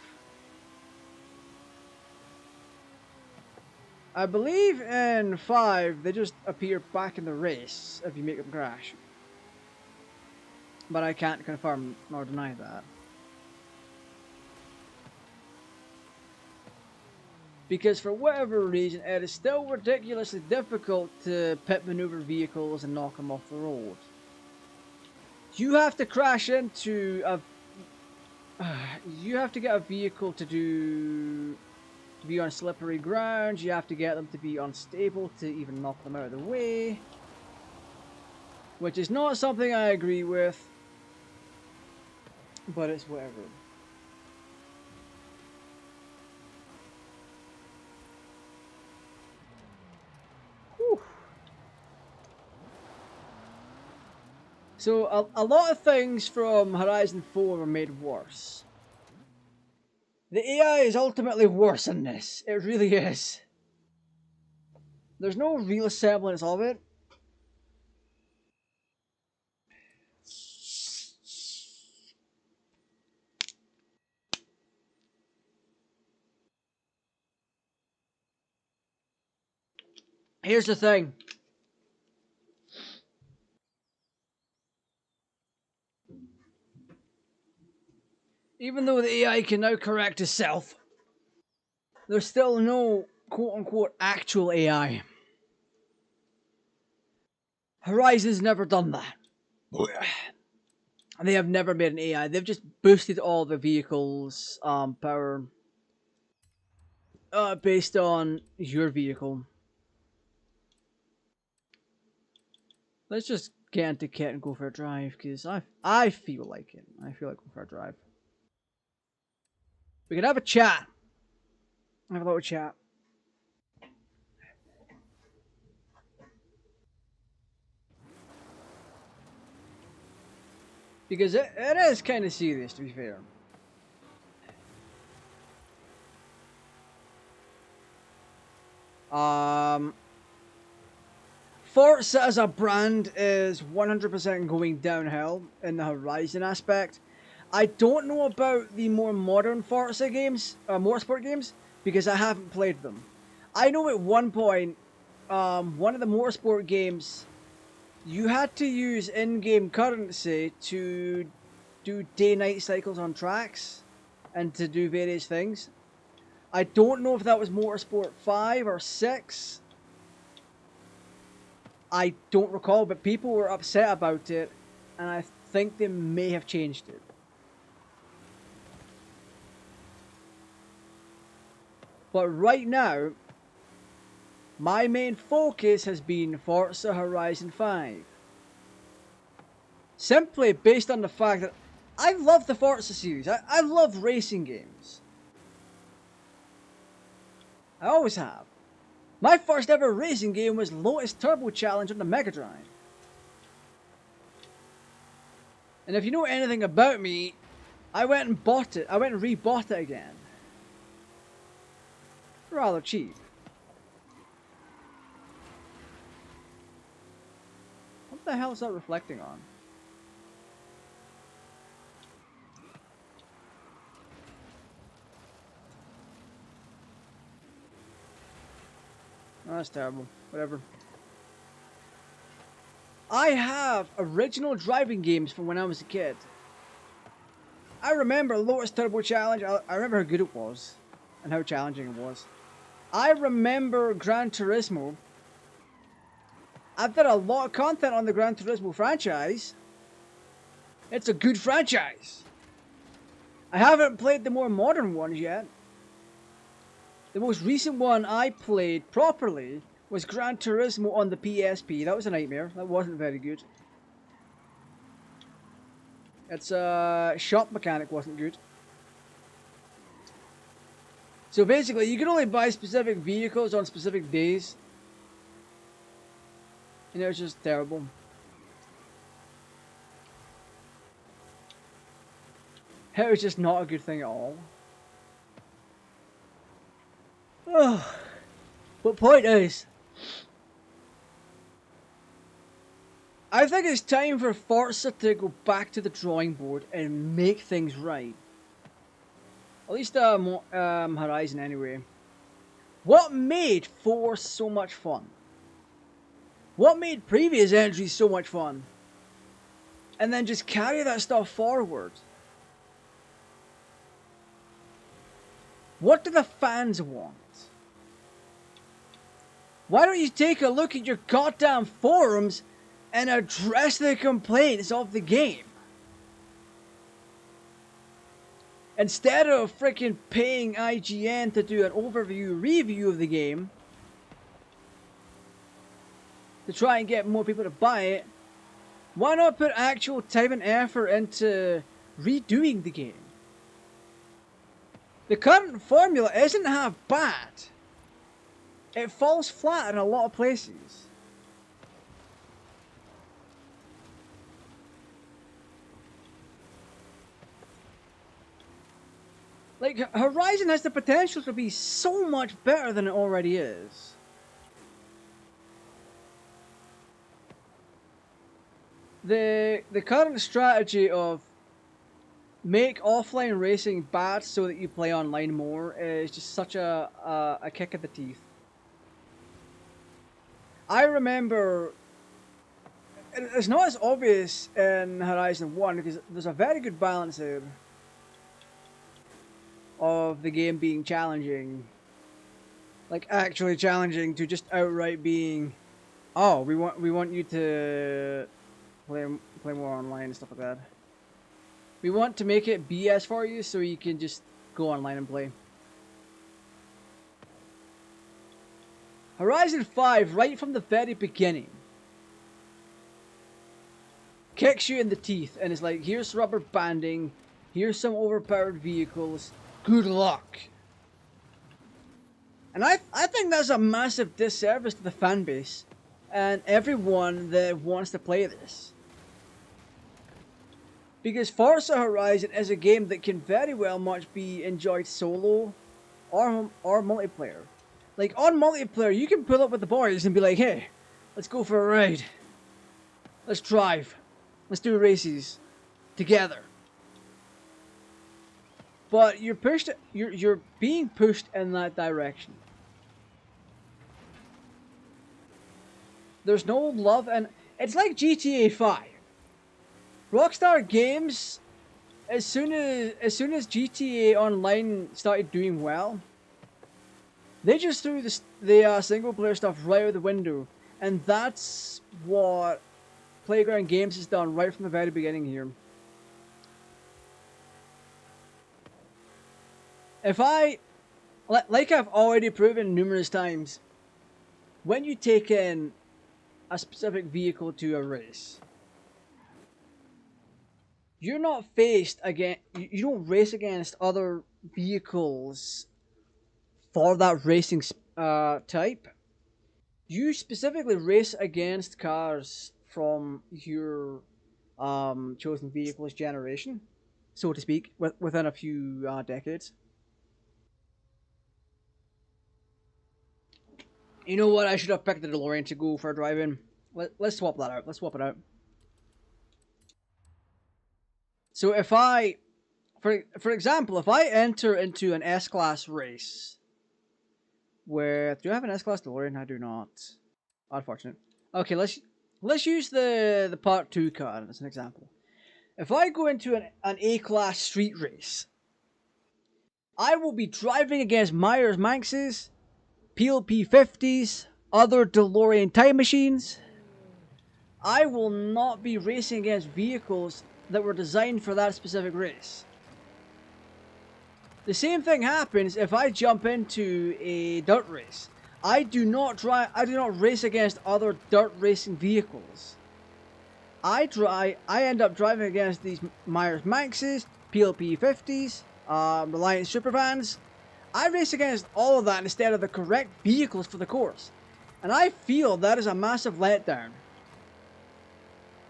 I believe in 5 they just appear back in the race if you make them crash. But I can't confirm nor deny that. Because for whatever reason, it is still ridiculously difficult to pit maneuver vehicles and knock them off the road. You have to crash into a... you have to get a vehicle to be on slippery ground. You have to get them to be unstable to even knock them out of the way. Which is not something I agree with. But it's whatever. Whew. So a lot of things from Horizon 4 were made worse. The AI is ultimately worse than this. It really is. There's no real semblance of it. Here's the thing. Even though the AI can now correct itself, there's still no quote-unquote actual AI. Horizon's never done that. They have never made an AI. They've just boosted all the vehicles' power based on your vehicle. Let's just get into kit and go for a drive, because I feel like it. I feel like going for a drive. We can have a chat. Have a little chat. Because it is kind of serious, to be fair. Forza as a brand is 100% going downhill in the Horizon aspect. I don't know about the more modern Forza games, motorsport games, because I haven't played them. I know at one point, one of the motorsport games, you had to use in-game currency to do day-night cycles on tracks and to do various things. I don't know if that was Motorsport 5 or 6. I don't recall, but people were upset about it, and I think they may have changed it. But right now, my main focus has been Forza Horizon 5. Simply based on the fact that I love the Forza series. I love racing games. I always have. My first ever racing game was Lotus Turbo Challenge on the Mega Drive. And if you know anything about me, I went and bought it. I went and rebought it again. Rather cheap. What the hell is that reflecting on? Oh, that's terrible. Whatever. I have original driving games from when I was a kid. I remember Lotus Turbo Challenge. I remember how good it was and how challenging it was. I remember Gran Turismo. I've done a lot of content on the Gran Turismo franchise. It's a good franchise. I haven't played the more modern ones yet. The most recent one I played properly was Gran Turismo on the PSP. That was a nightmare. That wasn't very good. Its shop mechanic wasn't good. So basically, you can only buy specific vehicles on specific days. And it was just terrible. It was just not a good thing at all. But point is, I think it's time for Forza to go back to the drawing board and make things right. At least Horizon anyway. What made 4 so much fun? What made previous entries so much fun? And then just carry that stuff forward. What do the fans want? Why don't you take a look at your goddamn forums and address the complaints of the game? Instead of freaking paying IGN to do an overview review of the game, to try and get more people to buy it, why not put actual time and effort into redoing the game? The current formula isn't half bad. It falls flat in a lot of places. Like, Horizon has the potential to be so much better than it already is. The current strategy of make offline racing bad so that you play online more is just such a kick in the teeth. I remember it's not as obvious in Horizon 1 because there's a very good balance there of the game being challenging. Like actually challenging to just outright being, oh, we want you to play more online and stuff like that. We want to make it BS for you so you can just go online and play. Horizon 5, right from the very beginning, kicks you in the teeth and is like, here's rubber banding, here's some overpowered vehicles, good luck. And I think that's a massive disservice to the fan base and everyone that wants to play this. Because Forza Horizon is a game that can very well much be enjoyed solo or multiplayer. Like on multiplayer, you can pull up with the boys and be like, hey, let's go for a ride. Let's drive. Let's do races together. But you're being pushed in that direction. There's no love, and it's like GTA 5. Rockstar Games, as soon as GTA Online started doing well, they just threw the single player stuff right out the window, and that's what Playground Games has done right from the very beginning here. If like I've already proven numerous times, when you take in a specific vehicle to a race, you're not faced again. You don't race against other vehicles for that racing type. You specifically race against cars from your chosen vehicle's generation, so to speak, within a few decades. You know what? I should have picked the Delorean to go for a drive-in. Let's swap that out. Let's swap it out. So if I, for example, if I enter into an S-Class race, do I have an S-Class DeLorean? I do not. Unfortunate. Okay, let's use the Part 2 car as an example. If I go into an A-Class street race, I will be driving against Myers Manx's, PLP 50s, other DeLorean time machines. I will not be racing against vehicles that were designed for that specific race. The same thing happens if I jump into a dirt race. I do not race against other dirt racing vehicles. I end up driving against these Myers Manx's, PLP 50s, Reliance Supervans. I race against all of that instead of the correct vehicles for the course. And I feel that is a massive letdown.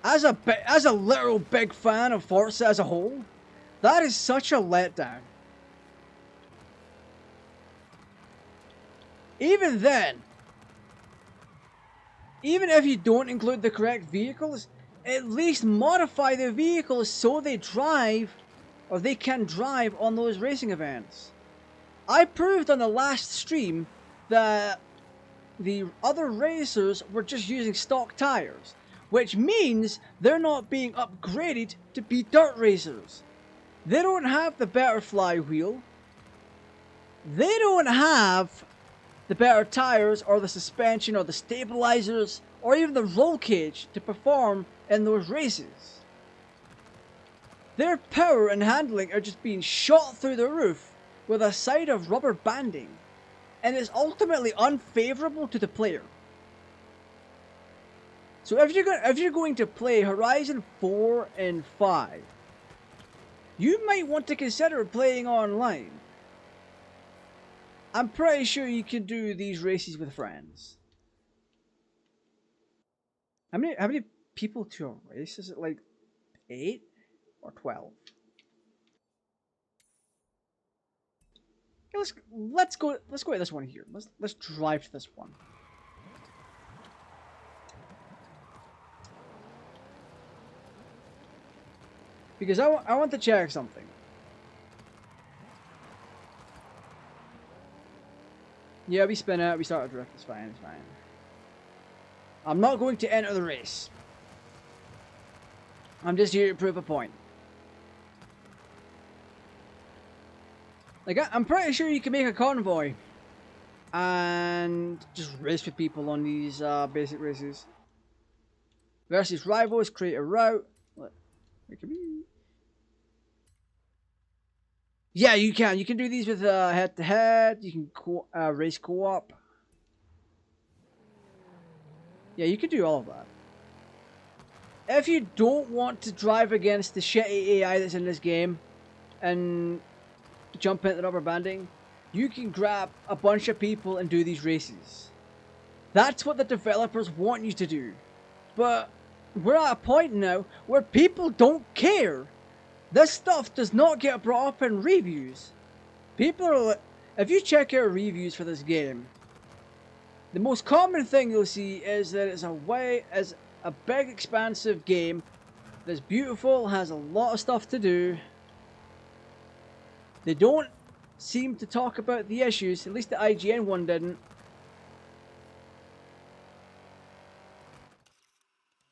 As a literal big fan of Forza as a whole, that is such a letdown. Even then, even if you don't include the correct vehicles, at least modify the vehicles so they drive, or they can drive on those racing events. I proved on the last stream that the other racers were just using stock tires, which means they're not being upgraded to be dirt racers. They don't have the better flywheel. They don't have the better tires or the suspension or the stabilizers or even the roll cage to perform in those races. Their power and handling are just being shot through the roof with a side of rubber banding, and it's ultimately unfavorable to the player. So if you're going to play Horizon 4 and 5, you might want to consider playing online. I'm pretty sure you can do these races with friends. How many people to a race? Is it like 8 or 12? Let's go to this one here. Let's drive to this one. Because I want to check something. Yeah, we spin out, we start a drift, it's fine, it's fine. I'm not going to enter the race. I'm just here to prove a point. Like, I'm pretty sure you can make a convoy and just race with people on these basic races. Versus rivals, create a route. Yeah, you can. You can do these with head-to-head. You can race co-op. Yeah, you can do all of that. If you don't want to drive against the shitty AI that's in this game and jump into rubber banding, you can grab a bunch of people and do these races. That's what the developers want you to do. But we're at a point now where people don't care. This stuff does not get brought up in reviews. People are... If you check out reviews for this game, the most common thing you'll see is that it's a big expansive game that's beautiful, has a lot of stuff to do. They don't seem to talk about the issues, at least the IGN one didn't.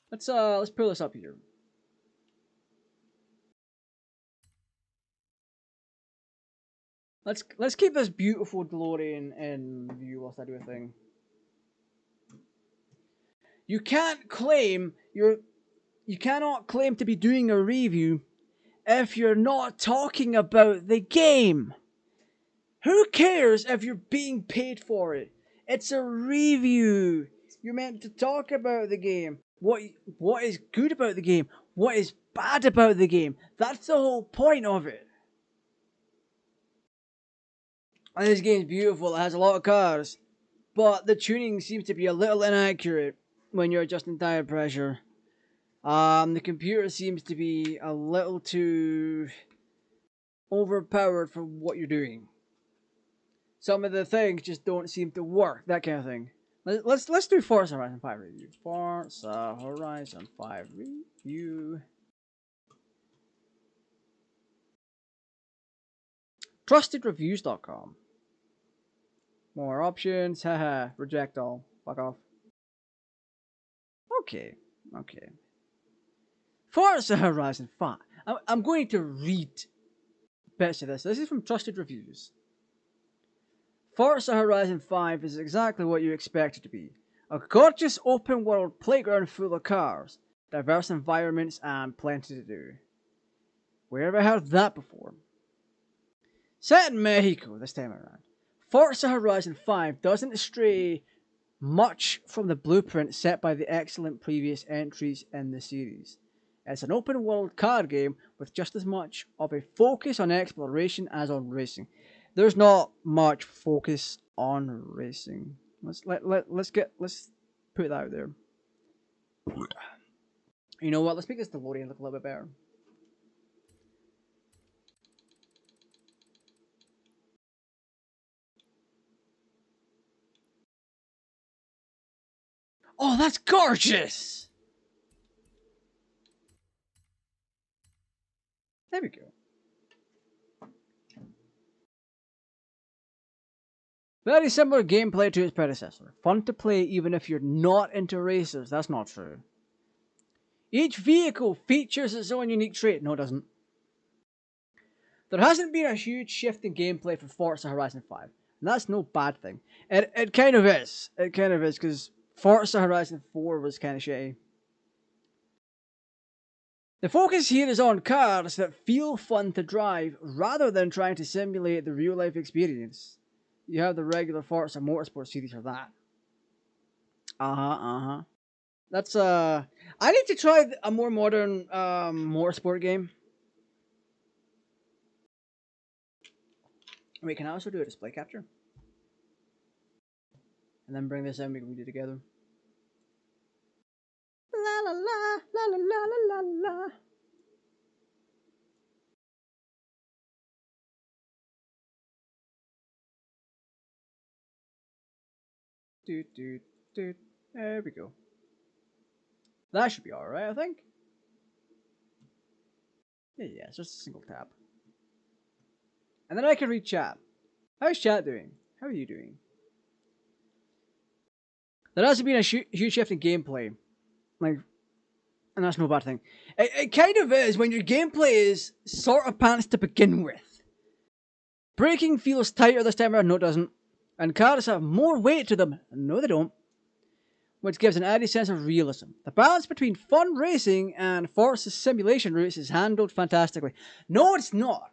Let's pull this up here. Let's keep this beautiful DeLorean in view whilst I do a thing. You cannot claim to be doing a review if you're not talking about the game. Who cares if you're being paid for it? It's a review. You're meant to talk about the game. What is good about the game? What is bad about the game? That's the whole point of it. And this game's beautiful. It has a lot of cars, but the tuning seems to be a little inaccurate when you're adjusting tire pressure. The computer seems to be a little too overpowered for what you're doing. Some of the things just don't seem to work. That kind of thing. Let's do Forza Horizon 5 review. Forza Horizon 5 review. TrustedReviews.com. More options. Haha. Reject all. Fuck off. Okay. Forza Horizon 5. I'm going to read bits of this. This is from Trusted Reviews. Forza Horizon 5 is exactly what you expect it to be. A gorgeous open world playground full of cars, diverse environments, and plenty to do. Where have I heard that before? Set in Mexico this time around, Forza Horizon 5 doesn't stray much from the blueprint set by the excellent previous entries in the series. It's an open world car game with just as much of a focus on exploration as on racing. There's not much focus on racing. Let's put that out there. You know what? Let's make this DeLorean look a little bit better. Oh, that's gorgeous! There we go. Very similar gameplay to its predecessor. Fun to play even if you're not into racers. That's not true. Each vehicle features its own unique trait. No, it doesn't. There hasn't been a huge shift in gameplay for Forza Horizon 5. And that's no bad thing. It kind of is. It kind of is, because Forza Horizon 4 was kind of shitty. The focus here is on cars that feel fun to drive, rather than trying to simulate the real-life experience. You have the regular Forza Motorsport series for that. That's, I need to try a more modern, motorsport game. We can also do a display capture. And then bring this in, we can do it together. La la la, la la la la la la. There we go. That should be alright, I think. Yeah, it's just a single tap. And then I can read chat. How's chat doing? How are you doing? There hasn't been a huge shift in gameplay. Like, and that's no bad thing. It kind of is when your gameplay is sort of pants to begin with. Braking feels tighter this time around, no it doesn't. And cars have more weight to them, no they don't. Which gives an added sense of realism. The balance between fun racing and Forza simulation routes is handled fantastically. No, it's not.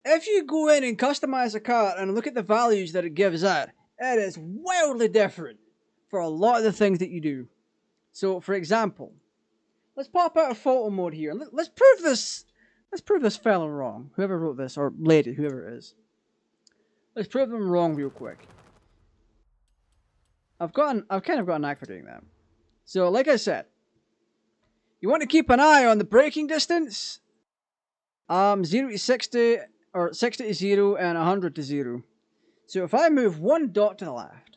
If you go in and customize a car and look at the values that it gives out, it is wildly different for a lot of the things that you do. So, for example, let's pop out of photo mode here. Let's prove this. Let's prove this fella wrong. Whoever wrote this, or lady, whoever it is. Let's prove them wrong real quick. I've kind of got a knack for doing that. So, like I said, you want to keep an eye on the braking distance. 0 to 60, or 60 to 0, and 100 to 0. So if I move one dot to the left,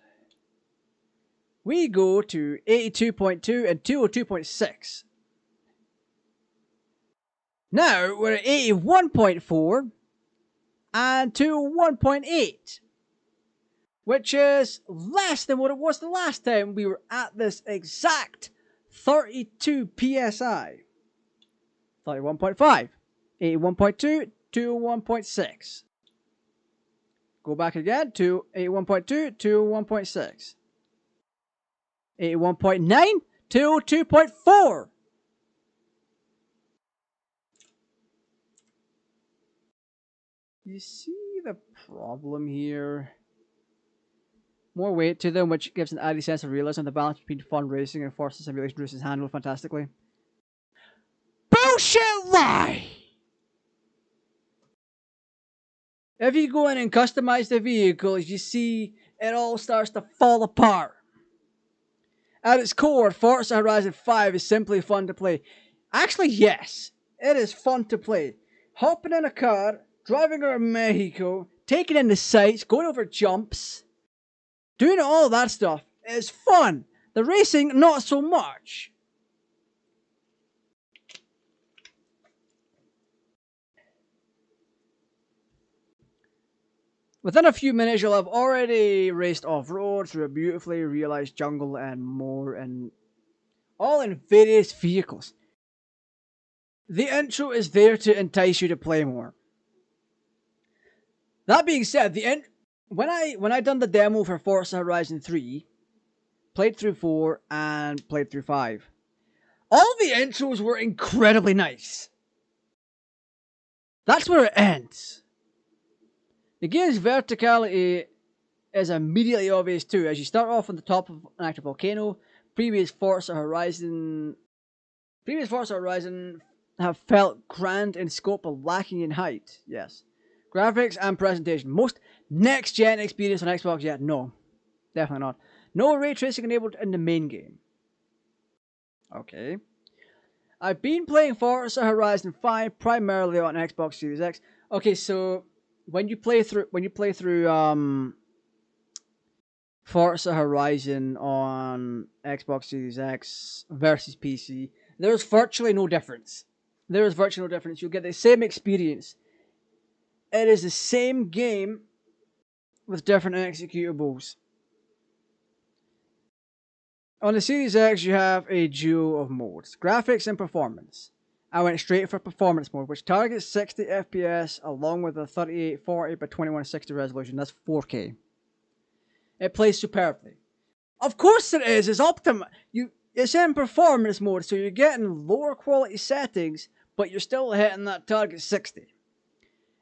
we go to 82.2 and 202.6. Now we're at 81.4 and 201.8. Which is less than what it was the last time we were at this exact 32 psi. 31.5, 81.2, 201.6. Go back again to 81.2, 201.6. 81.9, 202.4. You see the problem here? More weight to them, which gives an added sense of realism. The balance between fun racing and Forza simulation races is handled fantastically. Bullshit lie! If you go in and customize the vehicles, you see it all starts to fall apart. At its core, Forza Horizon 5 is simply fun to play. Actually, yes, it is fun to play. Hopping in a car, driving around Mexico, taking in the sights, going over jumps, doing all that stuff is fun. The racing, not so much. Within a few minutes, you'll have already raced off-road through a beautifully realised jungle and more, and all in various vehicles. The intro is there to entice you to play more. That being said, when I done the demo for Forza Horizon 3, played through 4 and played through 5, all the intros were incredibly nice. That's where it ends. The game's verticality is immediately obvious too, as you start off on the top of an active volcano. Previous Forza Horizon have felt grand in scope but lacking in height. Yes. Graphics and presentation. Most next-gen experience on Xbox yet? No. Definitely not. No ray tracing enabled in the main game. Okay. I've been playing Forza Horizon 5 primarily on Xbox Series X. Okay, so when you play through Forza Horizon on Xbox Series X versus PC, there's virtually no difference. You'll get the same experience. It is the same game with different executables. On the Series X, you have a duo of modes, graphics and performance. I went straight for performance mode, which targets 60 FPS along with a 3840 by 2160 resolution. That's 4K. It plays superbly. Of course it is. It's in performance mode, so you're getting lower quality settings, but you're still hitting that target 60.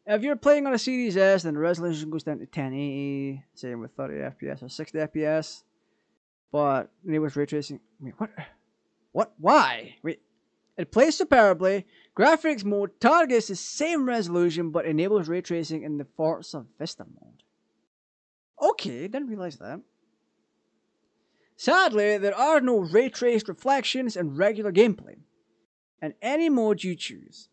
If you're playing on a Series S, then the resolution goes down to 1080, same with 30 FPS or 60 FPS. But enables ray tracing. Wait, what? What? Why? Wait. It plays superbly. Graphics mode targets the same resolution, but enables ray tracing in the Forza Vista mode. Okay, didn't realize that. Sadly, there are no ray traced reflections in regular gameplay, in any mode you choose.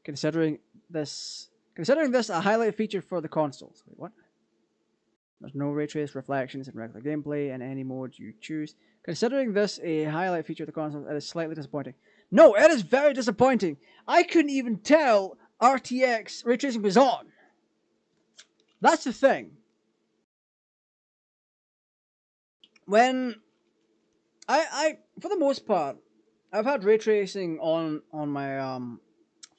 Considering this a highlight feature for the consoles. Wait, what? There's no ray trace reflections in regular gameplay in any mode you choose. Considering this a highlight feature of the console, it is slightly disappointing. No, it is very disappointing. I couldn't even tell RTX ray tracing was on. That's the thing. When I for the most part, I've had ray tracing on my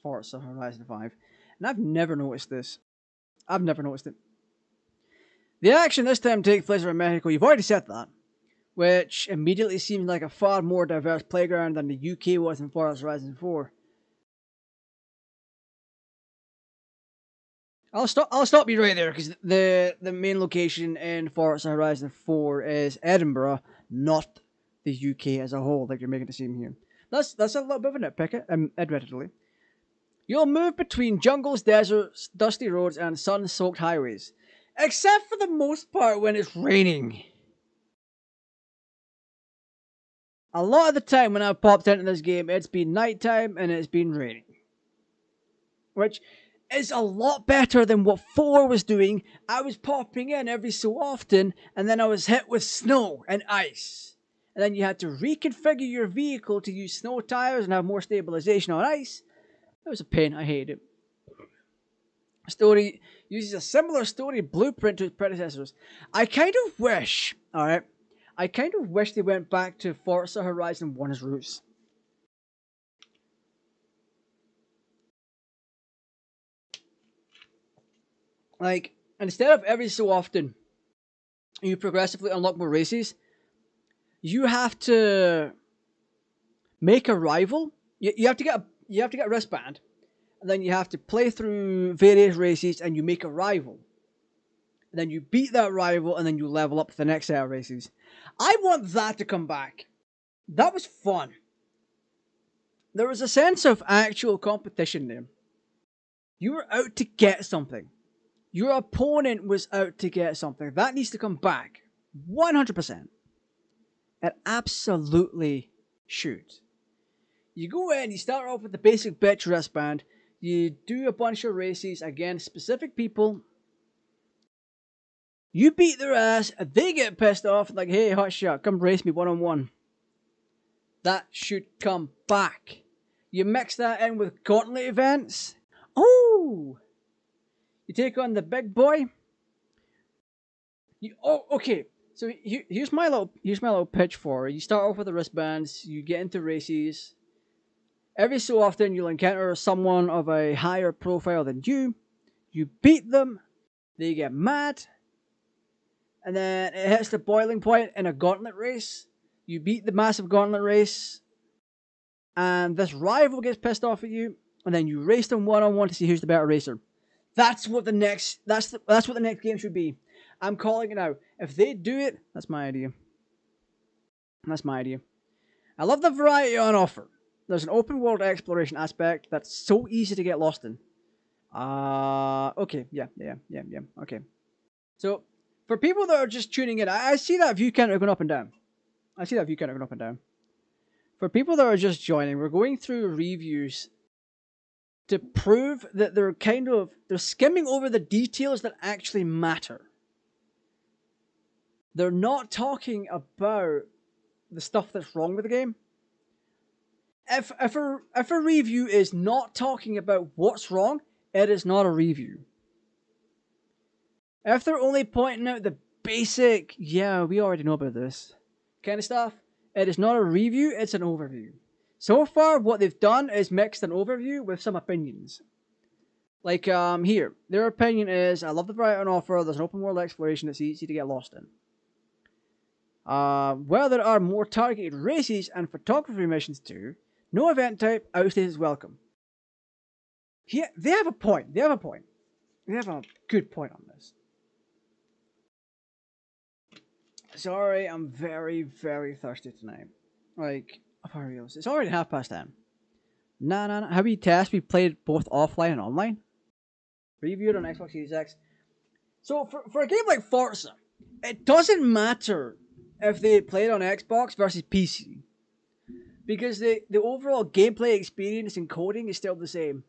Forza Horizon 5, and I've never noticed this. I've never noticed it. The action this time takes place in Mexico. You've already said that, which immediately seems like a far more diverse playground than the UK was in Forza Horizon 4. I'll stop you right there because the main location in Forza Horizon 4 is Edinburgh, not the UK as a whole, like you're making it seem here. That's a little bit of a nitpick, admittedly. You'll move between jungles, deserts, dusty roads, and sun-soaked highways, except for the most part when it's raining. A lot of the time when I've popped into this game, it's been nighttime and it's been raining, which is a lot better than what 4 was doing. I was popping in every so often, and then I was hit with snow and ice. And then you had to reconfigure your vehicle to use snow tires and have more stabilization on ice. It was a pain. I hated it. Story uses a similar story blueprint to its predecessors. I kind of wish, alright, they went back to Forza Horizon 1's roots. Like, instead of every so often you progressively unlock more races, you have to make a rival. You have to get a wristband, and then you have to play through various races, and you make a rival. And then you beat that rival, and then you level up to the next set of races. I want that to come back. That was fun. There was a sense of actual competition there. You were out to get something. Your opponent was out to get something. That needs to come back. 100%. It absolutely should. You go in, you start off with the basic bitch wristband. You do a bunch of races against specific people. You beat their ass, they get pissed off, like, hey, hotshot, come race me one-on-one. That should come back. You mix that in with gauntlet events. Oh! You take on the big boy. Okay. So here's my little pitch for it. You start off with the wristbands. You get into races. Every so often, you'll encounter someone of a higher profile than you. You beat them. They get mad. And then it hits the boiling point in a gauntlet race. You beat the massive gauntlet race. And this rival gets pissed off at you. And then you race them one-on-one to see who's the better racer. That's what the next game should be. I'm calling it out. If they do it, that's my idea. I love the variety on offer. There's an open world exploration aspect that's so easy to get lost in. Okay, yeah. Okay. So, for people that are just tuning in, I see that view counter going up and down. For people that are just joining, we're going through reviews to prove that they're skimming over the details that actually matter. They're not talking about the stuff that's wrong with the game. If a review is not talking about what's wrong, it is not a review. If they're only pointing out the basic, yeah, we already know about this kind of stuff, it is not a review, it's an overview. So far, what they've done is mixed an overview with some opinions. Like, here, their opinion is, I love the variety on offer, there's an open world exploration that's easy to get lost in. While there are more targeted races and photography missions too, no event type outstays its welcome. Yeah, they have a point. They have a good point on this. Sorry, I'm very, very thirsty tonight. Like, for real, it's already 10:30. Nah. Have you tested? We played both offline and online. Reviewed on Xbox Series X. So for a game like Forza, it doesn't matter if they played on Xbox versus PC. Because the overall gameplay experience and coding is still the same.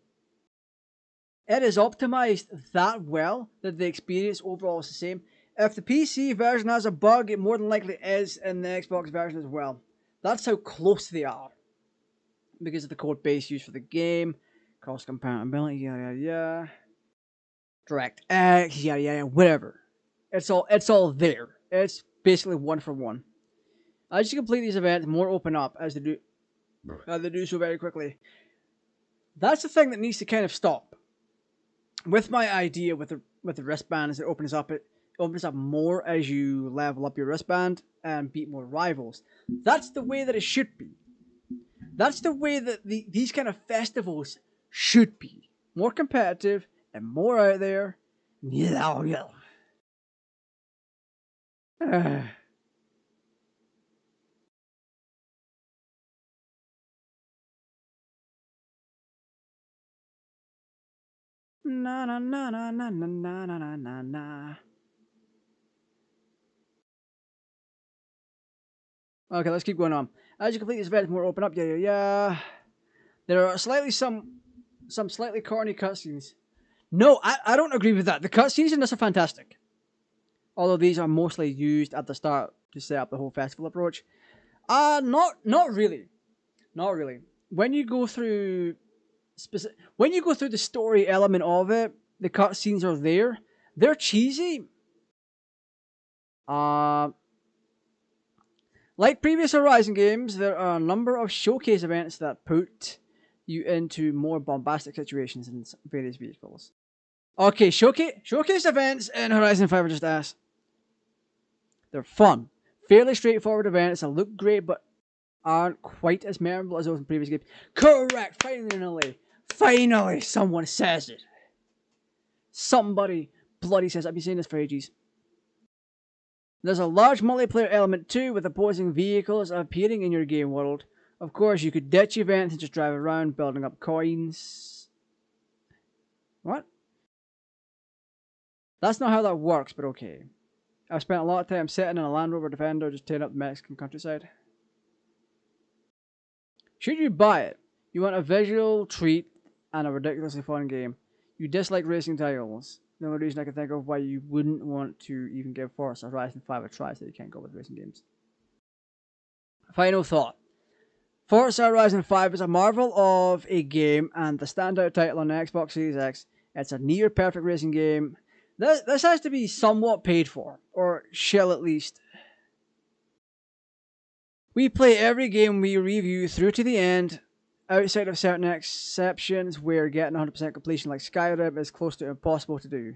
It is optimized that well that the experience overall is the same. If the PC version has a bug, it more than likely is in the Xbox version as well. That's how close they are. Because of the code base used for the game, cross compatibility, yada yada yada. DirectX, yada yada, whatever. It's all there. It's basically one for one. As you complete these events, more open up as they do so very quickly. That's the thing that needs to kind of stop. With my idea with the wristbands, it opens up more as you level up your wristband and beat more rivals. That's the way that it should be. That's the way that these kind of festivals should be. More competitive and more out there. Yeah, yeah. Na na na na na na na na na na. Okay, let's keep going on. As you complete this event, more open up. Yeah, yeah, yeah. There are some slightly corny cutscenes. No, I don't agree with that. The cutscenes in this are fantastic. Although these are mostly used at the start to set up the whole festival approach. Not really. Not really. When you go through the story element of it, the cutscenes are there. They're cheesy. Like previous Horizon games, there are a number of showcase events that put you into more bombastic situations in various vehicles. Okay, showcase events in Horizon 5 are just ass. They're fun. Fairly straightforward events that look great but aren't quite as memorable as those in previous games. Correct! Finally someone says it. Somebody bloody says it. I've been saying this for ages. There's a large multiplayer element too, with opposing vehicles appearing in your game world. Of course, you could ditch events and just drive around building up coins. What? That's not how that works, but okay. I've spent a lot of time sitting in a Land Rover Defender just tearing up the Mexican countryside. Should you buy it? You want a visual treat and a ridiculously fun game. You dislike racing titles. The only reason I can think of why you wouldn't want to even give Forza Horizon 5 a try is that you can't go with racing games. Final thought. Forza Horizon 5 is a marvel of a game and the standout title on the Xbox Series X. It's a near perfect racing game. This has to be somewhat paid for, or shall at least. We play every game we review through to the end, outside of certain exceptions where getting 100% completion like Skyrim is close to impossible to do.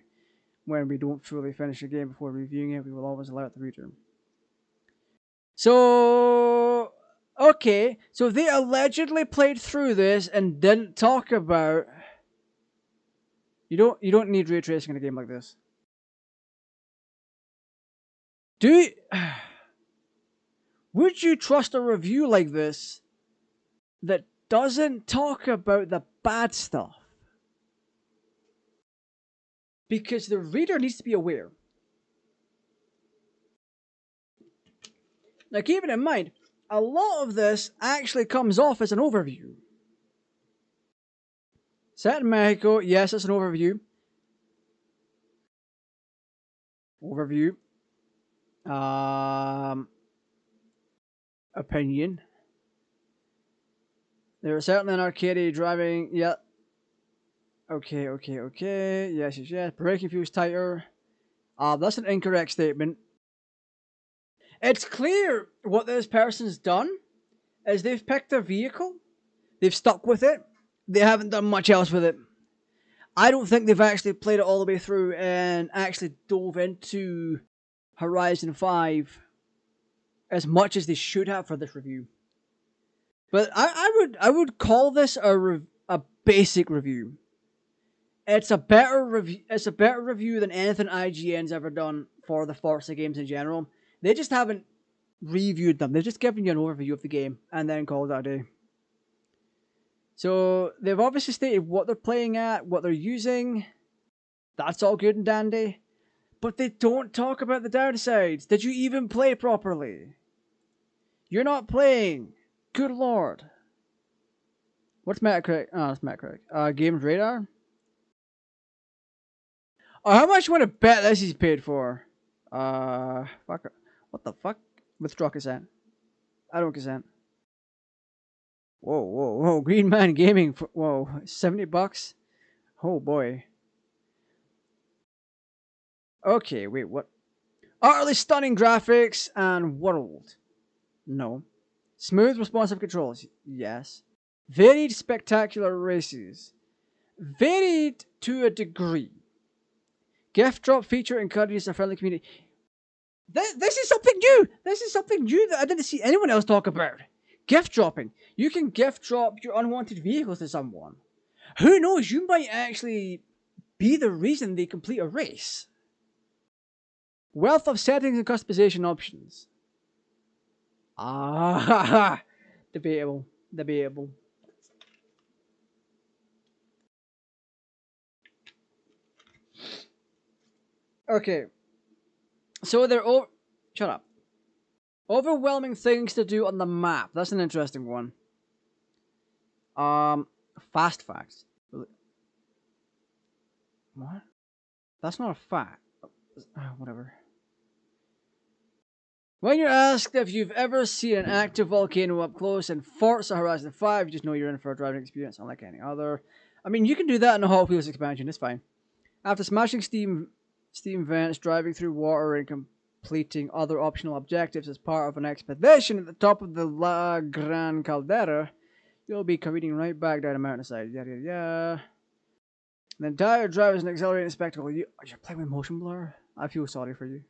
When we don't fully finish a game before reviewing it, we will always allow it to return. So, okay, so they allegedly played through this and didn't talk about. You don't need ray tracing in a game like this. Would you trust a review like this that doesn't talk about the bad stuff? Because the reader needs to be aware. Now, keep it in mind, a lot of this actually comes off as an overview. Set in Mexico, yes, it's an overview. Opinion. There is certainly an arcade driving. Yeah. Okay. Yes. Braking feels tighter. That's an incorrect statement. It's clear what this person's done is they've picked a vehicle, they've stuck with it, they haven't done much else with it. I don't think they've actually played it all the way through and actually dove into Horizon 5 as much as they should have for this review. But I would call this a basic review. It's a better review than anything IGN's ever done for the Forza games in general. They just haven't reviewed them. They've just given you an overview of the game and then called it a day. So they've obviously stated what they're playing at, what they're using. That's all good and dandy. But they don't talk about the downsides. Did you even play properly? You're not playing. Good lord. What's Metacritic? Oh, that's Metacritic. Games Radar? Oh, how much you want to bet this is paid for? Fuck. What the fuck? Withdraw consent. I don't consent. Whoa, whoa, whoa. Green Man Gaming. Whoa. $70? Oh boy. Okay, wait, what? Utterly stunning graphics and world. No. Smooth, responsive controls. Yes. Varied, spectacular races. Varied to a degree. Gift drop feature encourages a friendly community. This is something new. This is something new that I didn't see anyone else talk about. Gift dropping. You can gift drop your unwanted vehicles to someone. Who knows? You might actually be the reason they complete a race. Wealth of settings and customization options. Ah, debatable. Debatable. Okay. So they're shut up. Overwhelming things to do on the map. That's an interesting one. Fast facts. What? That's not a fact. Whatever. When you're asked if you've ever seen an active volcano up close in Forza Horizon 5, you just know you're in for a driving experience unlike any other. I mean, you can do that in the Hot Wheels expansion, it's fine. After smashing steam vents, driving through water, and completing other optional objectives as part of an expedition at the top of the La Gran Caldera, you'll be careening right back down a mountainside. Yada yada yada. The entire drive is an exhilarating spectacle. You're playing with motion blur? I feel sorry for you.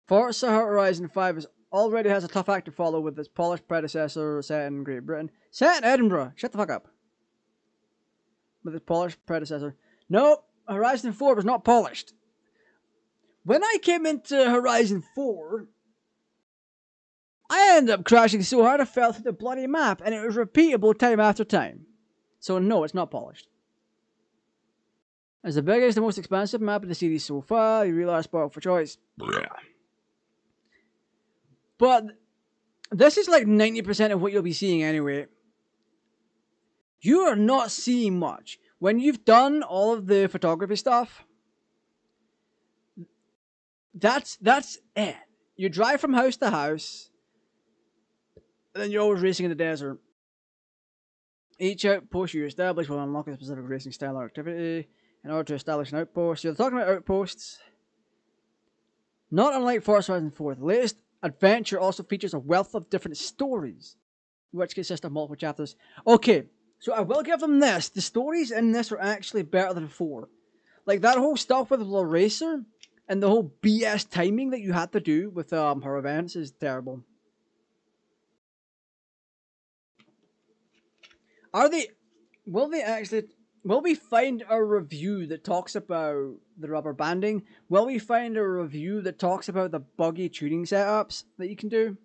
Forza Horizon 5 already has a tough act to follow with its polished predecessor set in Great Britain. Set in Edinburgh! Shut the fuck up. With its polished predecessor. Nope, Horizon 4 was not polished. When I came into Horizon 4, I ended up crashing so hard I fell through the bloody map, and it was repeatable time after time. So no, it's not polished. As the biggest and most expansive map of the series so far, you realize spot for choice. But this is like 90% of what you'll be seeing anyway. You are not seeing much. When you've done all of the photography stuff, that's it. You drive from house to house, and then you're always racing in the desert. Each outpost you establish will unlock a specific racing style or activity in order to establish an outpost. You're talking about outposts. Not unlike Forza Horizon 4, the latest adventure also features a wealth of different stories, which consist of multiple chapters. Okay, so I will give them this. The stories in this are actually better than 4. Like, that whole stuff with the racer and the whole BS timing that you had to do with her events is terrible. Will we find a review that talks about the rubber banding? Will we find a review that talks about the buggy tuning setups that you can do?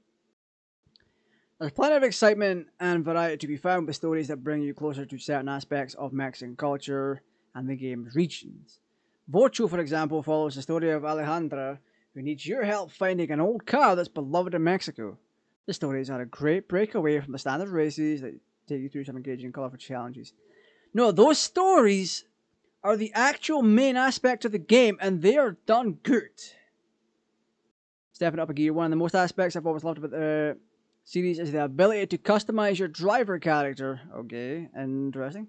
There's plenty of excitement and variety to be found with stories that bring you closer to certain aspects of Mexican culture and the game's regions. Vocho, for example, follows the story of Alejandra, who needs your help finding an old car that's beloved in Mexico. The stories are a great breakaway from the standard races that take you through some engaging, colourful challenges. No, those stories are the actual main aspect of the game, and they are done good. Stepping up a gear, one of the most aspects I've always loved about the series is the ability to customize your driver character. Okay, interesting.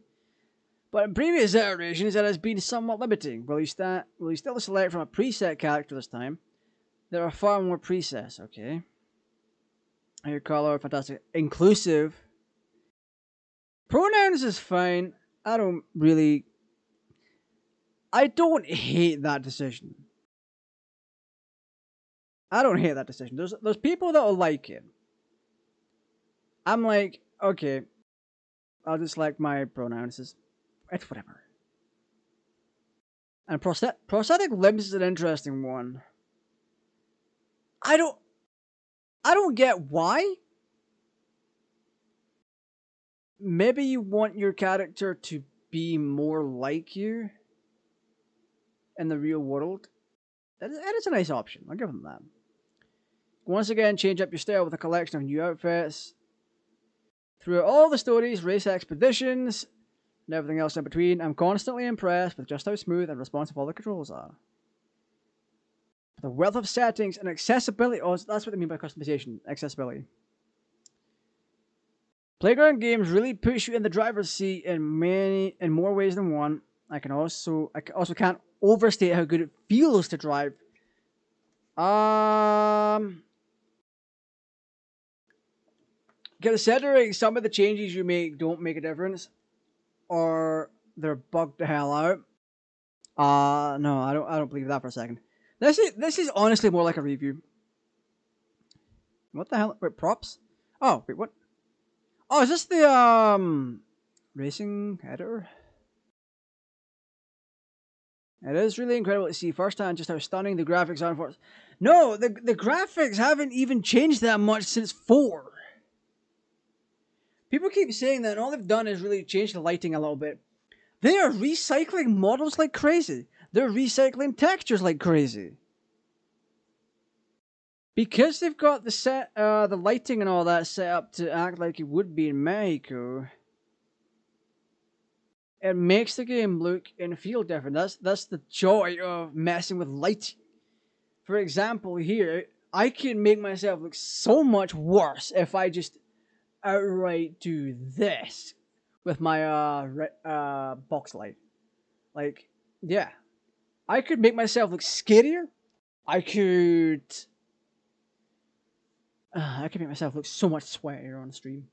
But in previous iterations, it has been somewhat limiting. Will you still select from a preset character this time? There are far more presets, okay. Hair color, fantastic. Inclusive. Pronouns is fine. I don't hate that decision. I don't hate that decision. There's people that will like it. I'm like, okay, I'll just select my pronouns. It's whatever. And prosthetic limbs is an interesting one. I don't get why. Maybe you want your character to be more like you in the real world. That is a nice option. I'll give them that. Once again, change up your style with a collection of new outfits. Throughout all the stories, race expeditions, and everything else in between, I'm constantly impressed with just how smooth and responsive all the controls are. The wealth of settings and accessibility. Oh, that's what they mean by customization. Accessibility. Playground games really push you in the driver's seat in more ways than one. I also can't overstate how good it feels to drive. Considering some of the changes you make don't make a difference, or they're bugged the hell out. No, I don't believe that for a second. This is honestly more like a review. What the hell? Wait, props? Oh, wait, what? Oh, is this the racing editor? It is really incredible to see firsthand just how stunning the graphics are for. No, the graphics haven't even changed that much since 4. People keep saying that, and all they've done is really change the lighting a little bit. They are recycling models like crazy. They're recycling textures like crazy. Because they've got the lighting and all that set up to act like it would be in Mexico, it makes the game look and feel different. That's the joy of messing with lighting. For example, here, I can make myself look so much worse if I just outright do this with my box light. Like, yeah. I could make myself look scarier. I could make myself look so much sweatier on stream.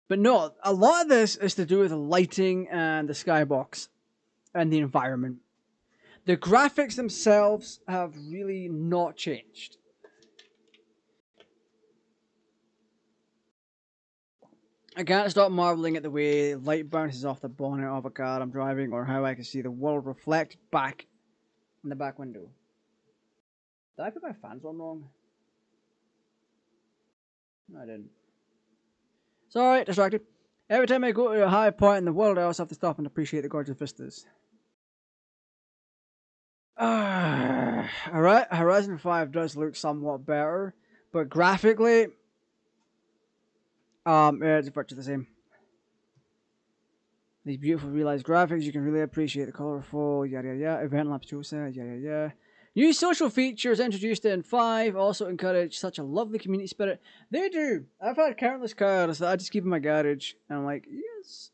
But no, a lot of this is to do with the lighting and the skybox and the environment. The graphics themselves have really not changed. I can't stop marveling at the way light bounces off the bonnet of a car I'm driving, or how I can see the world reflect back in the back window. Did I put my fans on wrong? No, I didn't. Sorry, distracted. Every time I go to a high point in the world, I also have to stop and appreciate the gorgeous vistas. Alright, Horizon 5 does look somewhat better, but graphically, it's virtually the same. These beautiful realized graphics, you can really appreciate the colorful, yada yada yada, event laptosa, yada yada yada. New social features introduced in 5 also encourage such a lovely community spirit. They do. I've had countless cars that I just keep in my garage, and I'm like, yes.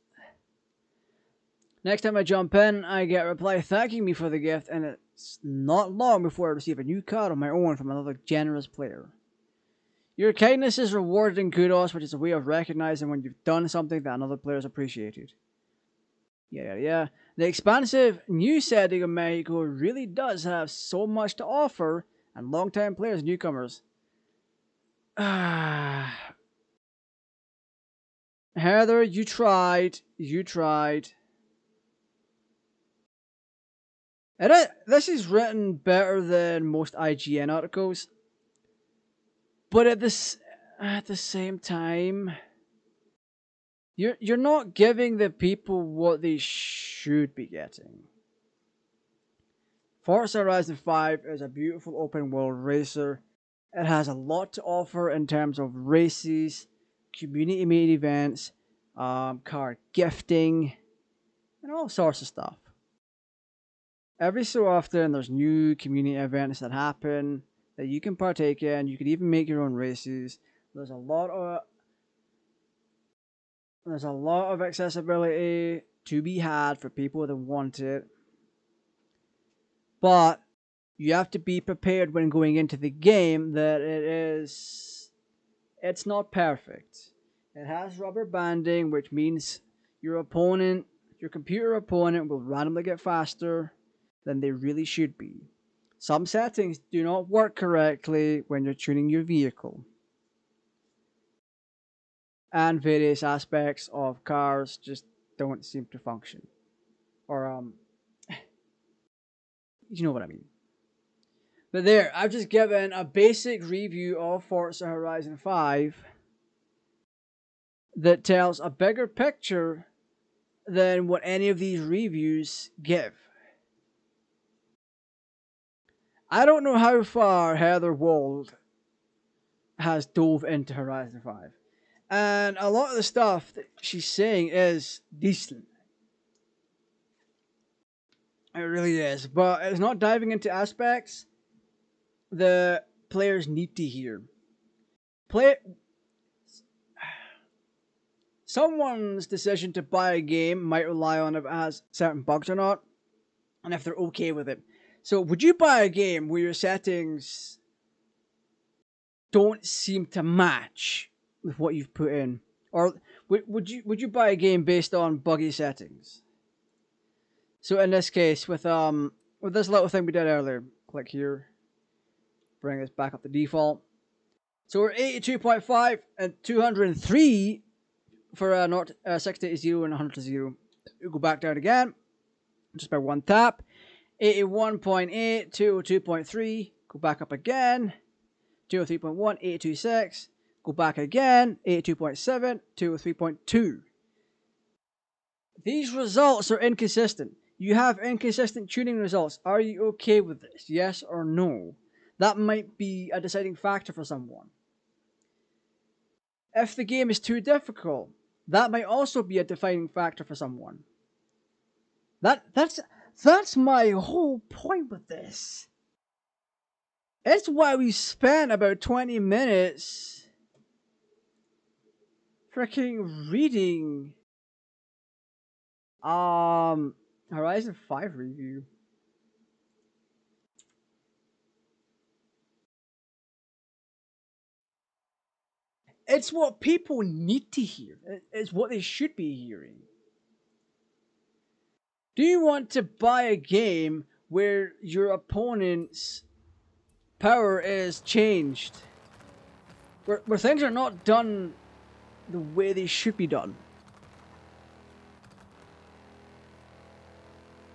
Next time I jump in, I get a reply thanking me for the gift, and it's not long before I receive a new car on my own from another generous player. Your kindness is rewarded in kudos, which is a way of recognizing when you've done something that another player has appreciated. Yeah. The expansive new setting of Mexico really does have so much to offer, and long-time players and newcomers. Heather, you tried. This is written better than most IGN articles, but at the same time, you're not giving the people what they should be getting. Forza Horizon 5 is a beautiful open world racer. It has a lot to offer in terms of races, community made events, car gifting, and all sorts of stuff. Every so often, there's new community events that happen that you can partake in. You can even make your own races. There's a lot of accessibility to be had for people that want it. But you have to be prepared when going into the game that it's not perfect. It has rubber banding, which means your computer opponent will randomly get faster than they really should be. Some settings do not work correctly when you're tuning your vehicle. And various aspects of cars just don't seem to function. Or, you know what I mean. But there, I've just given a basic review of Forza Horizon 5 that tells a bigger picture than what any of these reviews give. I don't know how far Heather Wald has dove into Horizon 5. And a lot of the stuff that she's saying is decent. It really is, but it's not diving into aspects the players need to hear. Someone's decision to buy a game might rely on if it has certain bugs or not, and if they're okay with it. So, would you buy a game where your settings don't seem to match with what you've put in, or would you buy a game based on buggy settings? So, in this case, with this little thing we did earlier, click here, bring this back up to default. So we're 82.5 and 203 for not 60 to 0 and 100 to 0. We go back down again, just by one tap. 81.8, 202.3, go back up again. 203.1, 826, go back again. 82.7, 203.2. These results are inconsistent. You have inconsistent tuning results. Are you okay with this? Yes or no? That might be a deciding factor for someone. If the game is too difficult, that might also be a defining factor for someone. That's my whole point with this. It's why we spent about 20 minutes freaking reading Horizon 5 review. It's what people need to hear. It's what they should be hearing. Do you want to buy a game where your opponent's power is changed? Where things are not done the way they should be done?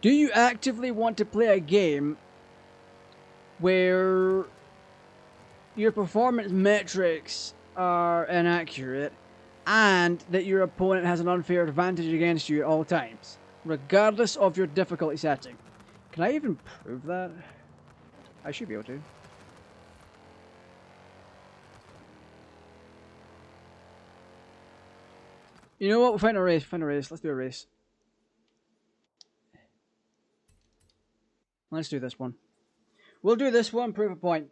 Do you actively want to play a game where your performance metrics are inaccurate and that your opponent has an unfair advantage against you at all times, regardless of your difficulty setting? Can I even prove that? I should be able to. You know what? We'll find a race. Let's do a race. Let's do this one. We'll do this one, prove a point.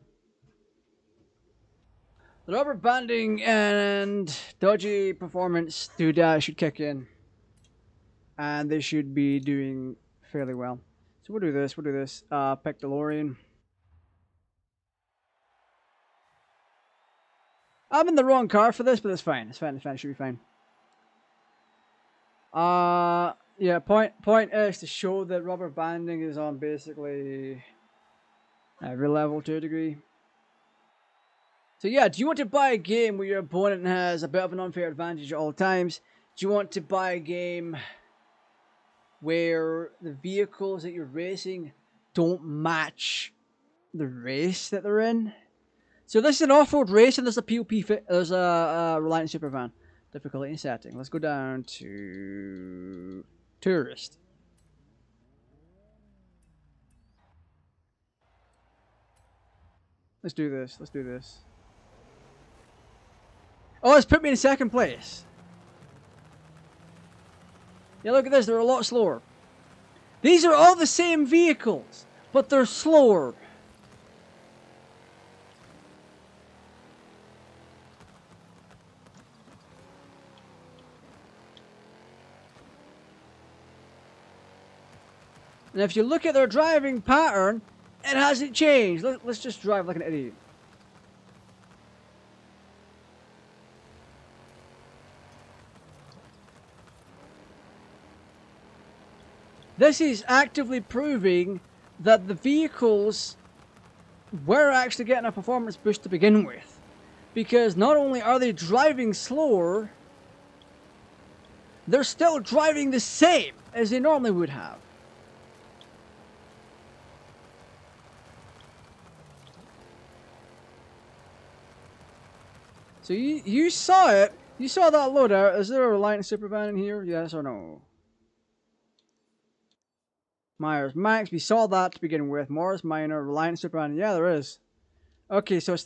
The rubber banding and dodgy performance should kick in. And they should be doing fairly well. So we'll do this. Pick Delorean. I'm in the wrong car for this, but it's fine. It should be fine. Yeah, point is to show that rubber banding is on basically every level to a degree. So yeah, do you want to buy a game where your opponent has a bit of an unfair advantage at all times? Do you want to buy a game where the vehicles that you're racing don't match the race that they're in? So this is an off-road race and there's a POP there's a Reliant Supervan. Difficulty setting. Let's go down to Tourist. Let's do this. Oh, it's put me in second place. Yeah, look at this. They're a lot slower. These are all the same vehicles, but they're slower. And if you look at their driving pattern, it hasn't changed. Let's just drive like an idiot. This is actively proving that the vehicles were actually getting a performance boost to begin with. Because not only are they driving slower, they're still driving the same as they normally would have. So you saw it. You saw that loadout. Is there a Reliant Supervan in here? Yes or no? Myers Max. We saw that to begin with. Morris Minor, Reliant Supervan. Yeah, there is. Okay, so it's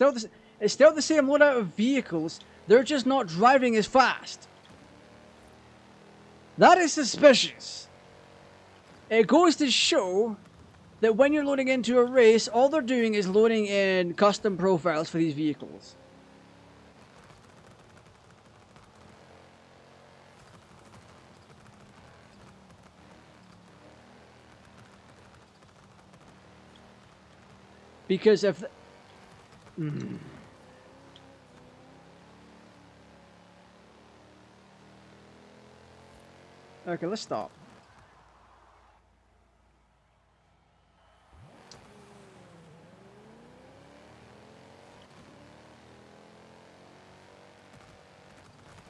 still the same loadout of vehicles. They're just not driving as fast. That is suspicious. It goes to show that when you're loading into a race, all they're doing is loading in custom profiles for these vehicles. Because if... Okay, let's stop.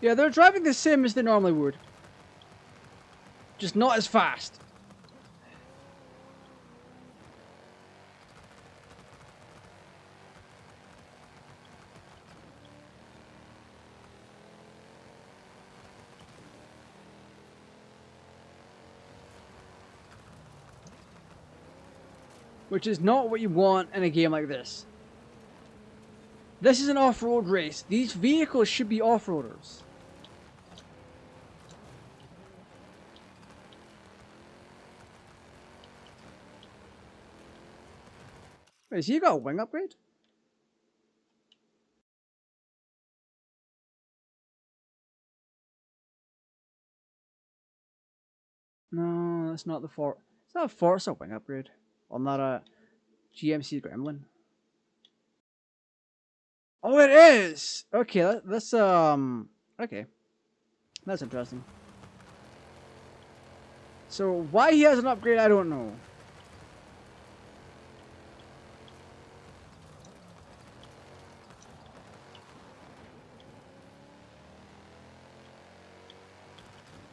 Yeah, they're driving the same as they normally would. Just not as fast. Which is not what you want in a game like this. This is an off-road race. These vehicles should be off-roaders. Wait, has he got a wing upgrade? No, that's not the Forza. It's not a Forza wing upgrade. Or not a GMC Gremlin. Oh, it is! Okay, that's, okay. That's interesting. So, why he has an upgrade, I don't know.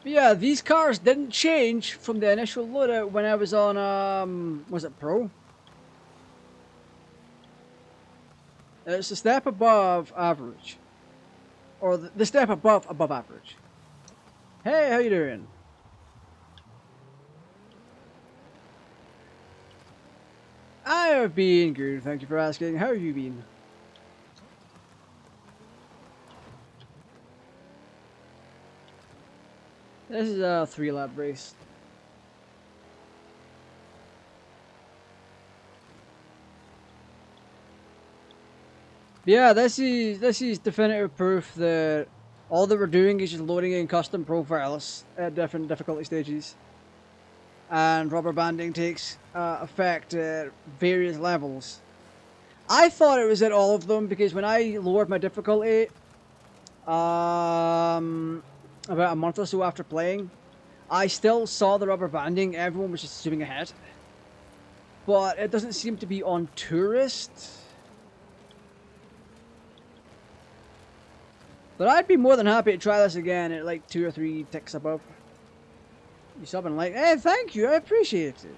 But yeah, these cars didn't change from the initial loadout when I was on, was it Pro? It's a step above average. Or the step above average. Hey, how you doing? I have been good, thank you for asking. How have you been? This is a 3-lap race. Yeah, this is definitive proof that all that we're doing is just loading in custom profiles at different difficulty stages. And rubber banding takes effect at various levels. I thought it was at all of them because when I lowered my difficulty about a month or so after playing, I still saw the rubber banding. Everyone was just zooming ahead. But it doesn't seem to be on tourist. But I'd be more than happy to try this again at like 2 or 3 ticks above. You sub and like, hey, thank you, I appreciate it.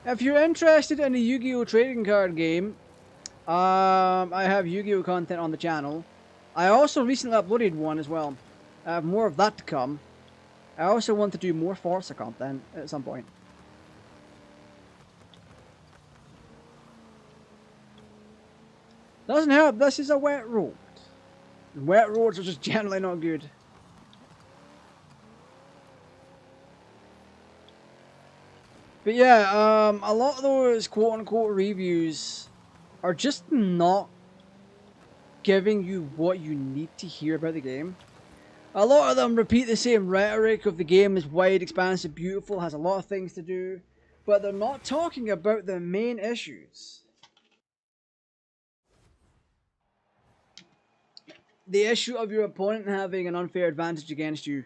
If you're interested in the Yu-Gi-Oh! Trading card game, I have Yu-Gi-Oh! Content on the channel. I also recently uploaded one as well. I have more of that to come. I also want to do more Forza content at some point. Doesn't help, this is a wet road. And wet roads are just generally not good. But yeah, a lot of those quote-unquote reviews are just not giving you what you need to hear about the game. A lot of them repeat the same rhetoric of the game is wide, expansive, beautiful, has a lot of things to do, but they're not talking about the main issues. The issue of your opponent having an unfair advantage against you.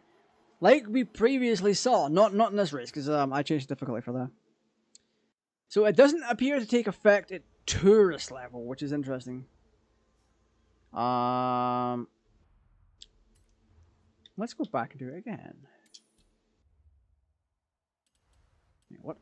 Like we previously saw, not in this race, because I changed the difficulty for that. So it doesn't appear to take effect at tourist level, which is interesting. Let's go back and do it again. What?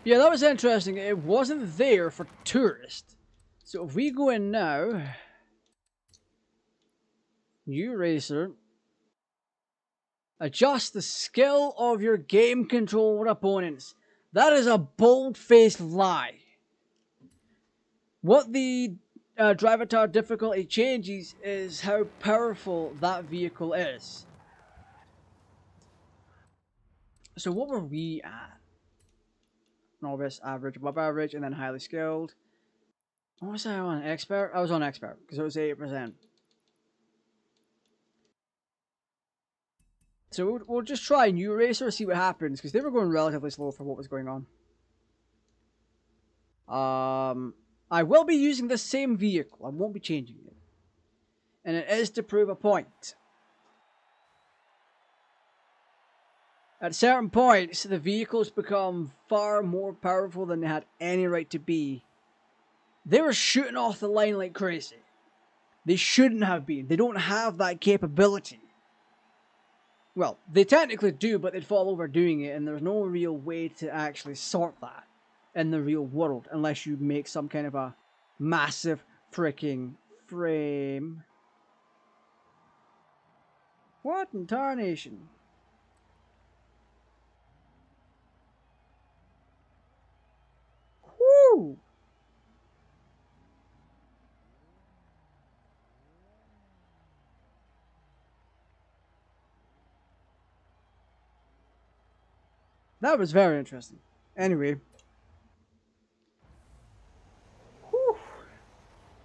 Yeah, that was interesting. It wasn't there for tourists. So if we go in now, new racer, Adjust the skill of your game control with opponents. That is a bold-faced lie. What the Drivatar difficulty changes is how powerful that vehicle is. So what were we at? Novice, average, above average, and then highly skilled. What was I on? Expert? I was on expert because it was 80%. So we'll just try New Racer, see what happens, because they were going relatively slow for what was going on. I will be using the same vehicle. I won't be changing it. And it is to prove a point. At certain points, the vehicles become far more powerful than they had any right to be. They were shooting off the line like crazy. They shouldn't have been. They don't have that capability. Well, they technically do, but they'd fall over doing it, and there's no real way to actually sort that in the real world unless you make some kind of a massive freaking frame. What in tarnation? Whoo! That was very interesting. Anyway. Whew.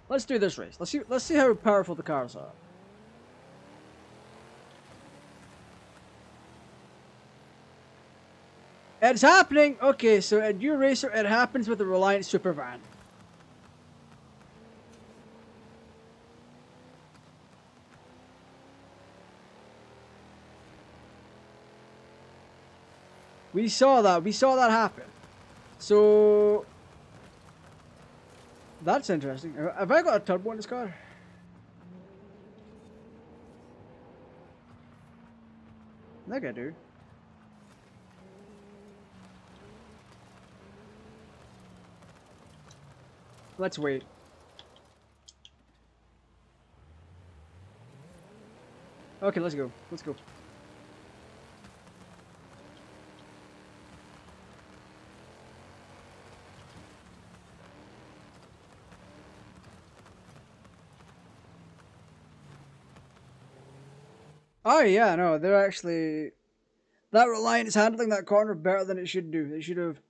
Let's do this race. Let's see how powerful the cars are. It's happening! Okay, so at New Racer, it happens with the Reliant Supervan. We saw that happen. So... That's interesting. Have I got a turbo in this car? I think I do. Let's wait. Okay, let's go. Let's go. Oh yeah, no, they're actually... That Reliant is handling that corner better than it should do. It should have,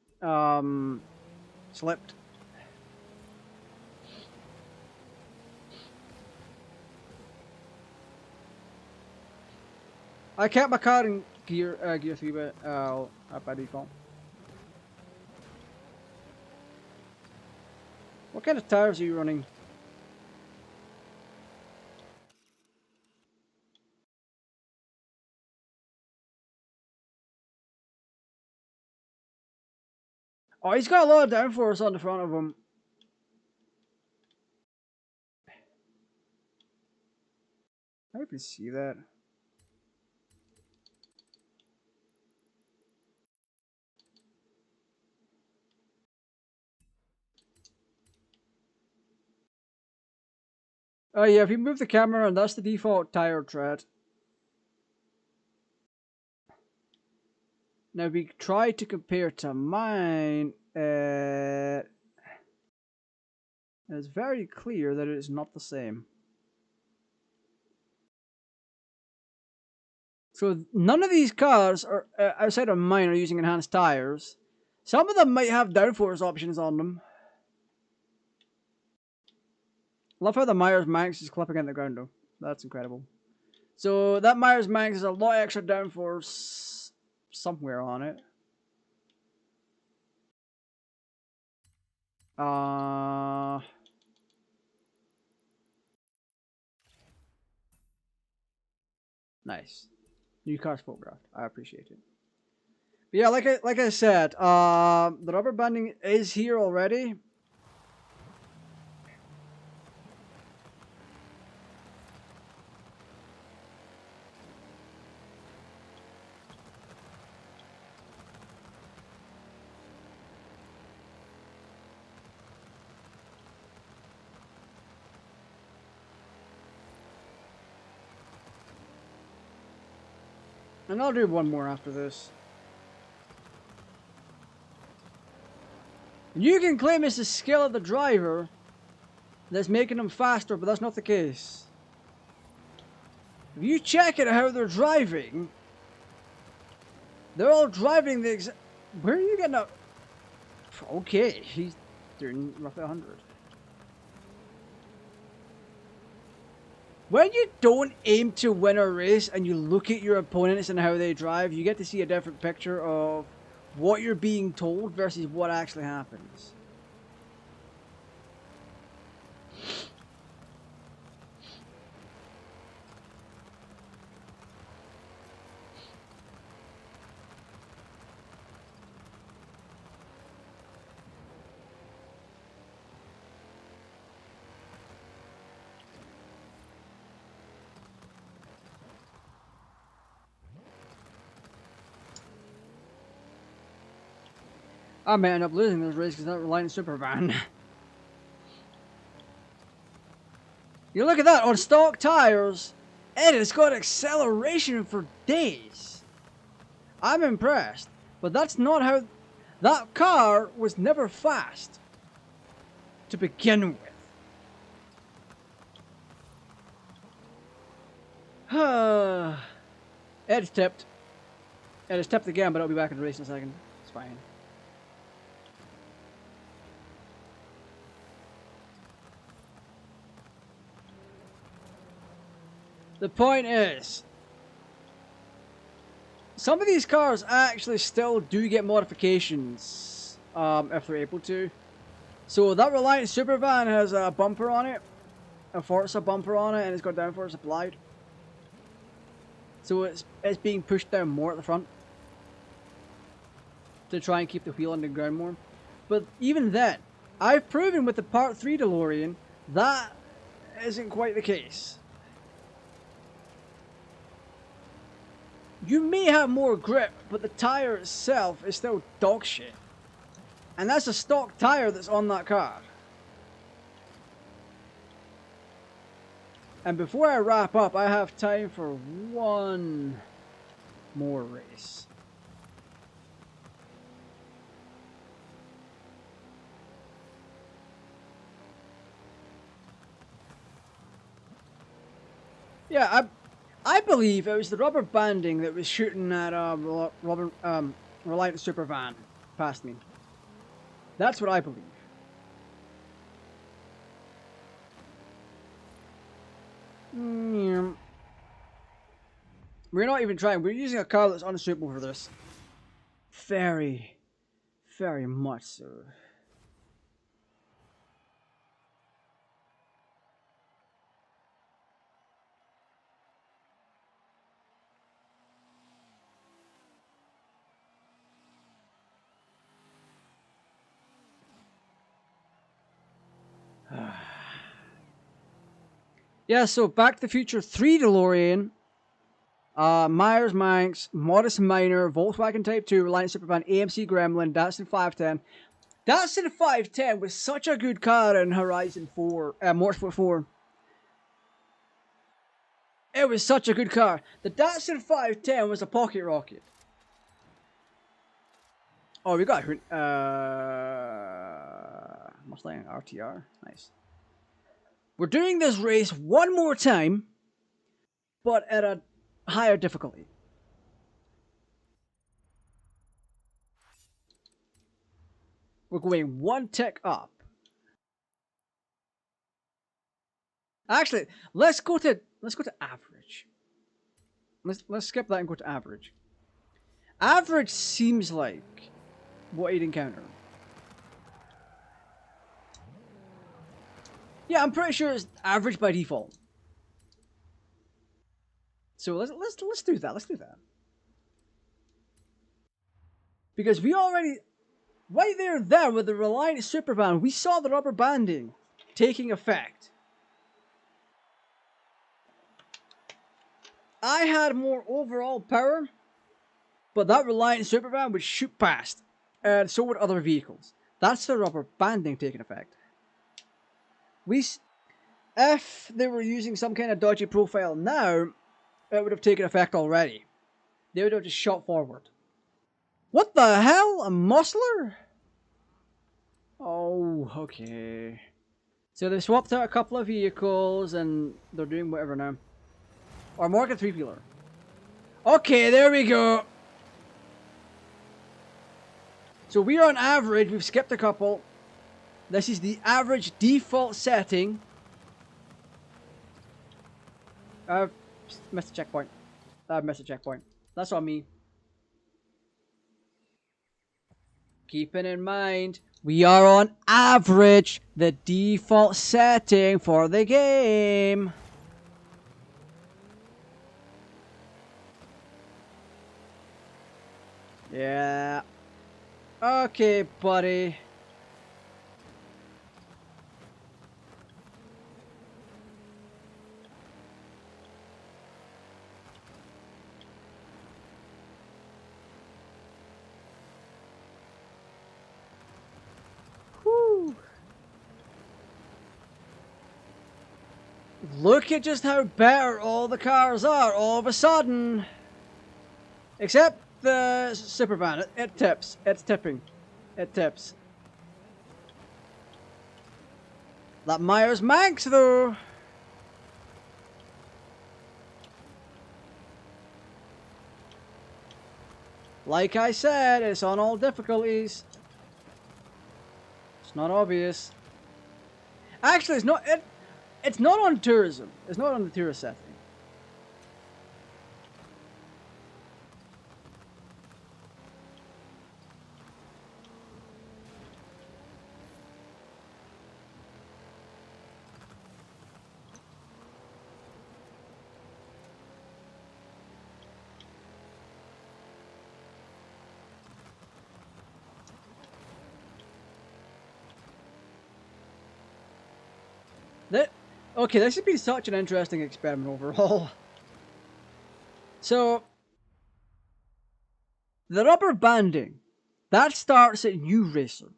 slipped. I kept my car in gear 3, but by default. What kind of tires are you running? Oh, he's got a lot of downforce on the front of him. I can see that. Oh yeah, if you move the camera and that's the default tire tread. Now we try to compare to mine. It's very clear that it is not the same. So none of these cars are outside of mine are using enhanced tires. Some of them might have downforce options on them. Love how the Myers Manx is clipping in the ground though. That's incredible. So that Myers Manx has a lot extra downforce somewhere on it. Nice. New car's photographed. I appreciate it. But yeah, like I said, the rubber banding is here already. And I'll do one more after this. You can claim it's the skill of the driver that's making them faster, but that's not the case. If you check it how they're driving, they're all driving the exact... Where are you getting up? Okay, he's doing roughly 100. When you don't aim to win a race and you look at your opponents and how they drive, you get to see a different picture of what you're being told versus what actually happens. I may end up losing this race because I'm not relying on Supervan. You look at that, on stock tires, and it's got acceleration for days. I'm impressed, but that's not how... That car was never fast to begin with. Ed's tipped. Ed is tipped again, but I'll be back in the race in a second. It's fine. The point is, some of these cars actually still do get modifications if they're able to. So that Reliant Supervan has a bumper on it, a Forza bumper on it, and it's got downforce applied. So it's being pushed down more at the front to try and keep the wheel on the ground more. But even then, I've proven with the Part 3 DeLorean that isn't quite the case. You may have more grip, but the tire itself is still dog shit. And that's a stock tire that's on that car. And before I wrap up, I have time for one more race. Yeah, I believe it was the rubber banding that was shooting that Reliant Supervan past me. That's what I believe. Yeah. We're not even trying. We're using a car that's unsuitable for this. Very, very much so. Yeah, so Back to the Future 3 DeLorean, Myers Manx, Modest Minor, Volkswagen Type 2, Reliant Supervan, AMC Gremlin, Datsun 510. Datsun 510 was such a good car in Horizon 4, Motorsport 4. It was such a good car. The Datsun 510 was a pocket rocket. Oh, we got Mustang RTR. Nice. We're doing this race one more time, but at a higher difficulty. We're going one tick up. Actually, let's go to average. Let's skip that and go to average. Average seems like what you'd encounter. Yeah, I'm pretty sure it's average by default. So let's do that. Let's do that. Because we already, right there with the Reliant Supervan, we saw the rubber banding taking effect. I had more overall power, but that Reliant Supervan would shoot past, and so would other vehicles. That's the rubber banding taking effect. If they were using some kind of dodgy profile now, it would have taken effect already. they would have just shot forward. What the hell? A muscler? Oh, okay. So they swapped out a couple of vehicles and they're doing whatever now. Or more like a three-wheeler. Okay, there we go. So we're on average, we've skipped a couple. This is the average default setting. I've missed a checkpoint. I've missed a checkpoint. That's on me. Keeping in mind, we are on average, the default setting for the game. Yeah. Okay, buddy. Whew. Look at just how better all the cars are all of a sudden. Except the super van. It tips. It's tipping. It tips. That Myers Manx though. Like I said, it's on all difficulties. It's not obvious. Actually, it's not. It's not on tourism. It's not on the tourist setting. Okay, this has been such an interesting experiment overall. So, the rubber banding, that starts at U Racer.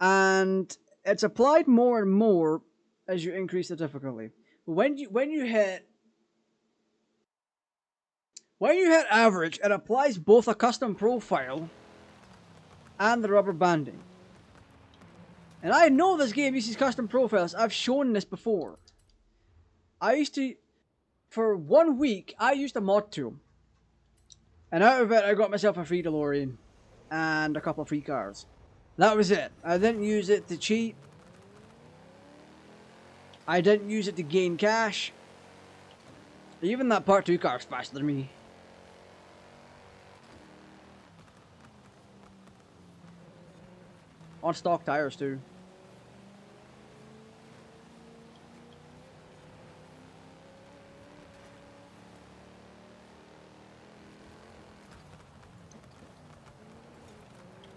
And it's applied more and more as you increase the difficulty. When you hit average, it applies both a custom profile and the rubber banding. And I know this game uses custom profiles. I've shown this before. For 1 week, I used a mod tool. And out of it, I got myself a free Delorean. And a couple of free cars. That was it. I didn't use it to cheat. I didn't use it to gain cash. Even that Part 2 car is faster than me. On stock tires too.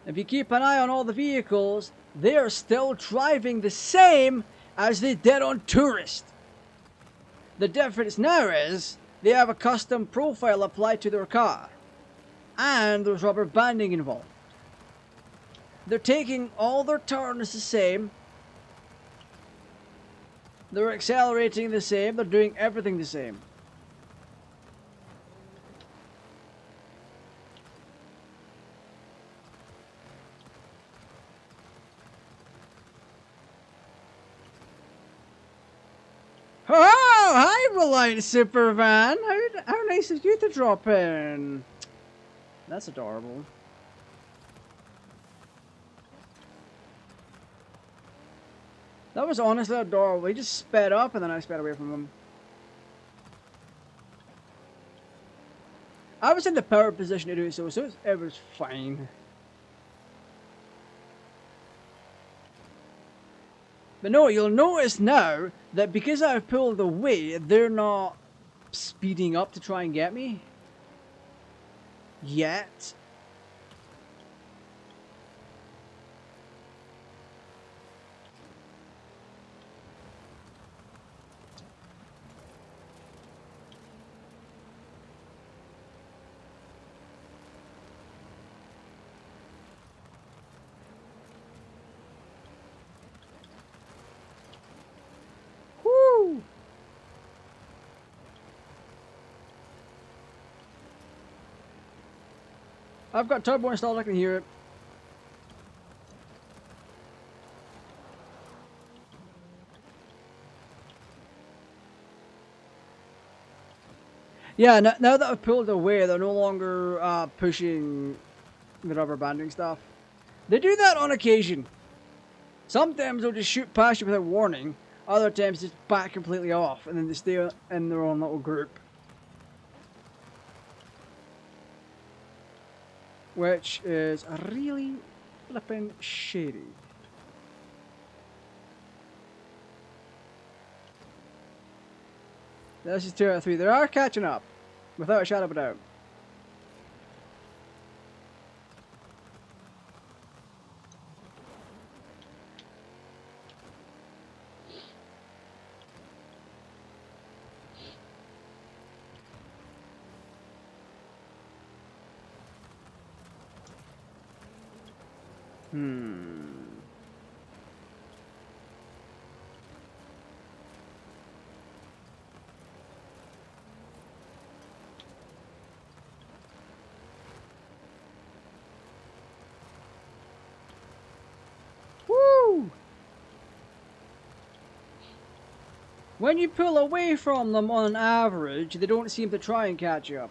If you keep an eye on all the vehicles, they are still driving the same as they did on Tourist. The difference now is they have a custom profile applied to their car. And there's rubber banding involved. They're taking all their turns the same. They're accelerating the same. They're doing everything the same. Oh, hi, Reliant Supervan. How nice of you to drop in. That's adorable. That was honestly adorable. He just sped up and then I sped away from him. I was in the power position to do so it was fine. But no, you'll notice now that because I've pulled away, they're not speeding up to try and get me. Yet. Woo! I've got turbo installed, I can hear it. Yeah, now that I've pulled away, they're no longer pushing the rubber banding stuff. They do that on occasion. Sometimes they'll just shoot past you without warning. Other times just back completely off, and then they stay in their own little group. Which is really flipping shady. This is 2 out of 3. They are catching up, without a shadow of a doubt. Woo! When you pull away from them on average, they don't seem to try and catch you up.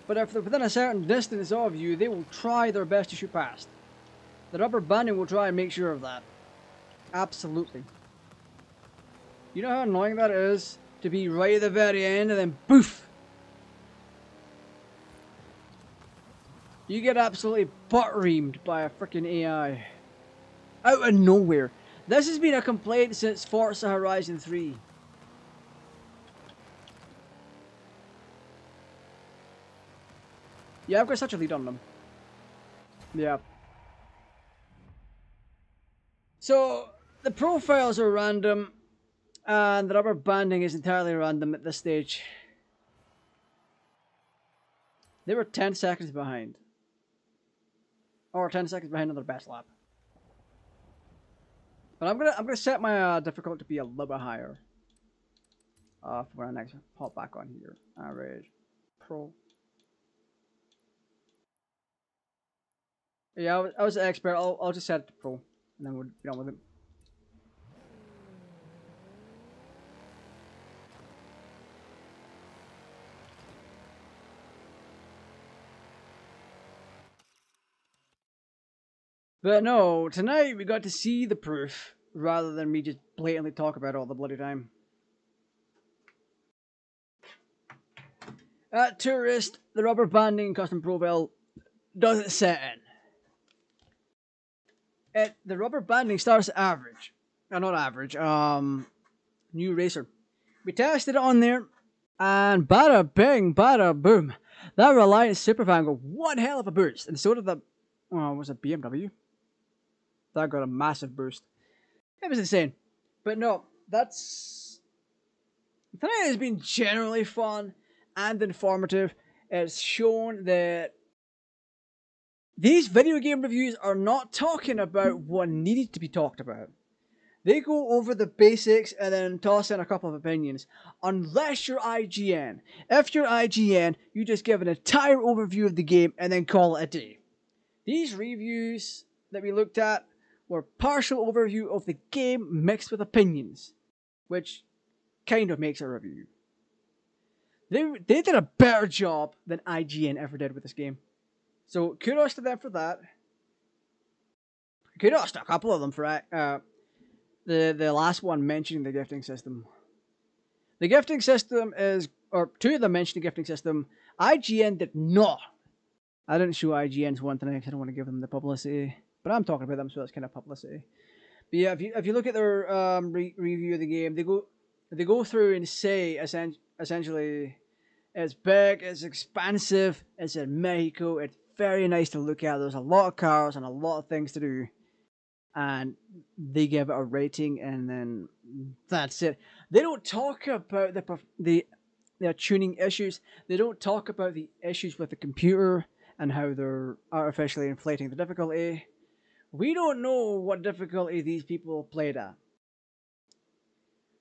But if they're within a certain distance of you, they will try their best to shoot past. The rubber banding will try and make sure of that. Absolutely. You know how annoying that is? To be right at the very end and then poof! You get absolutely butt-reamed by a freaking AI. Out of nowhere. This has been a complaint since Forza Horizon 3. Yeah, I've got such a lead on them. Yeah. So, the profiles are random, and the rubber banding is entirely random at this stage. They were 10 seconds behind. Or 10 seconds behind on their best lap. But I'm gonna set my difficulty to be a little bit higher. For when I next hop back on here. Average. Pro. Yeah, I was an expert. I'll just set it to pro, and then we'll be done with it. But no, tonight we got to see the proof rather than me just blatantly talk about it all the bloody time. At Tourist, the rubber banding custom profile doesn't set in. The rubber banding starts at average. Not average, new racer. We tested it on there, and bada bing, bada boom. That Reliance Superfan got one hell of a boost, and so did the, was it BMW? That got a massive boost. It was insane. But no, tonight has been generally fun and informative. It's shown that these video game reviews are not talking about what needed to be talked about. They go over the basics and then toss in a couple of opinions. Unless you're IGN. If you're IGN, you just give an entire overview of the game and then call it a day. These reviews that we looked at were partial overview of the game mixed with opinions, which kind of makes a review. They did a better job than IGN ever did with this game. So kudos to them for that. Kudos to a couple of them for the last one mentioning the gifting system. The gifting system is, or two of them mentioned the gifting system. IGN did not. I didn't show IGN's one tonight because I don't want to give them the publicity. But I'm talking about them, so that's kind of publicity. But yeah, if you look at their review of the game, they go through and say essentially, it's big, it's expansive, it's in Mexico, it's very nice to look at. There's a lot of cars and a lot of things to do, and they give it a rating, and then that's it. They don't talk about their tuning issues. They don't talk about the issues with the computer and how they're artificially inflating the difficulty. We don't know what difficulty these people played at.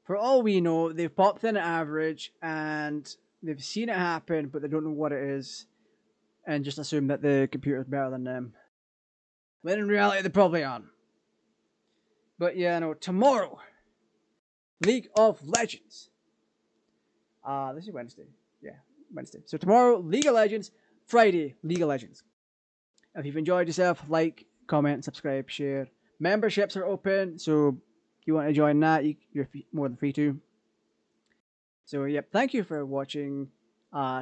For all we know, they've popped in an average and they've seen it happen, but they don't know what it is. and just assume that the computer's better than them. When in reality, they probably aren't. But yeah, no, tomorrow, League of Legends. This is Wednesday. Yeah, Wednesday. So tomorrow, League of Legends. Friday, League of Legends. If you've enjoyed yourself, like, comment, subscribe, share. Memberships are open, so if you want to join that, you're more than free to. So, yep, thank you for watching.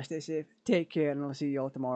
Stay safe, take care, and I'll see you all tomorrow.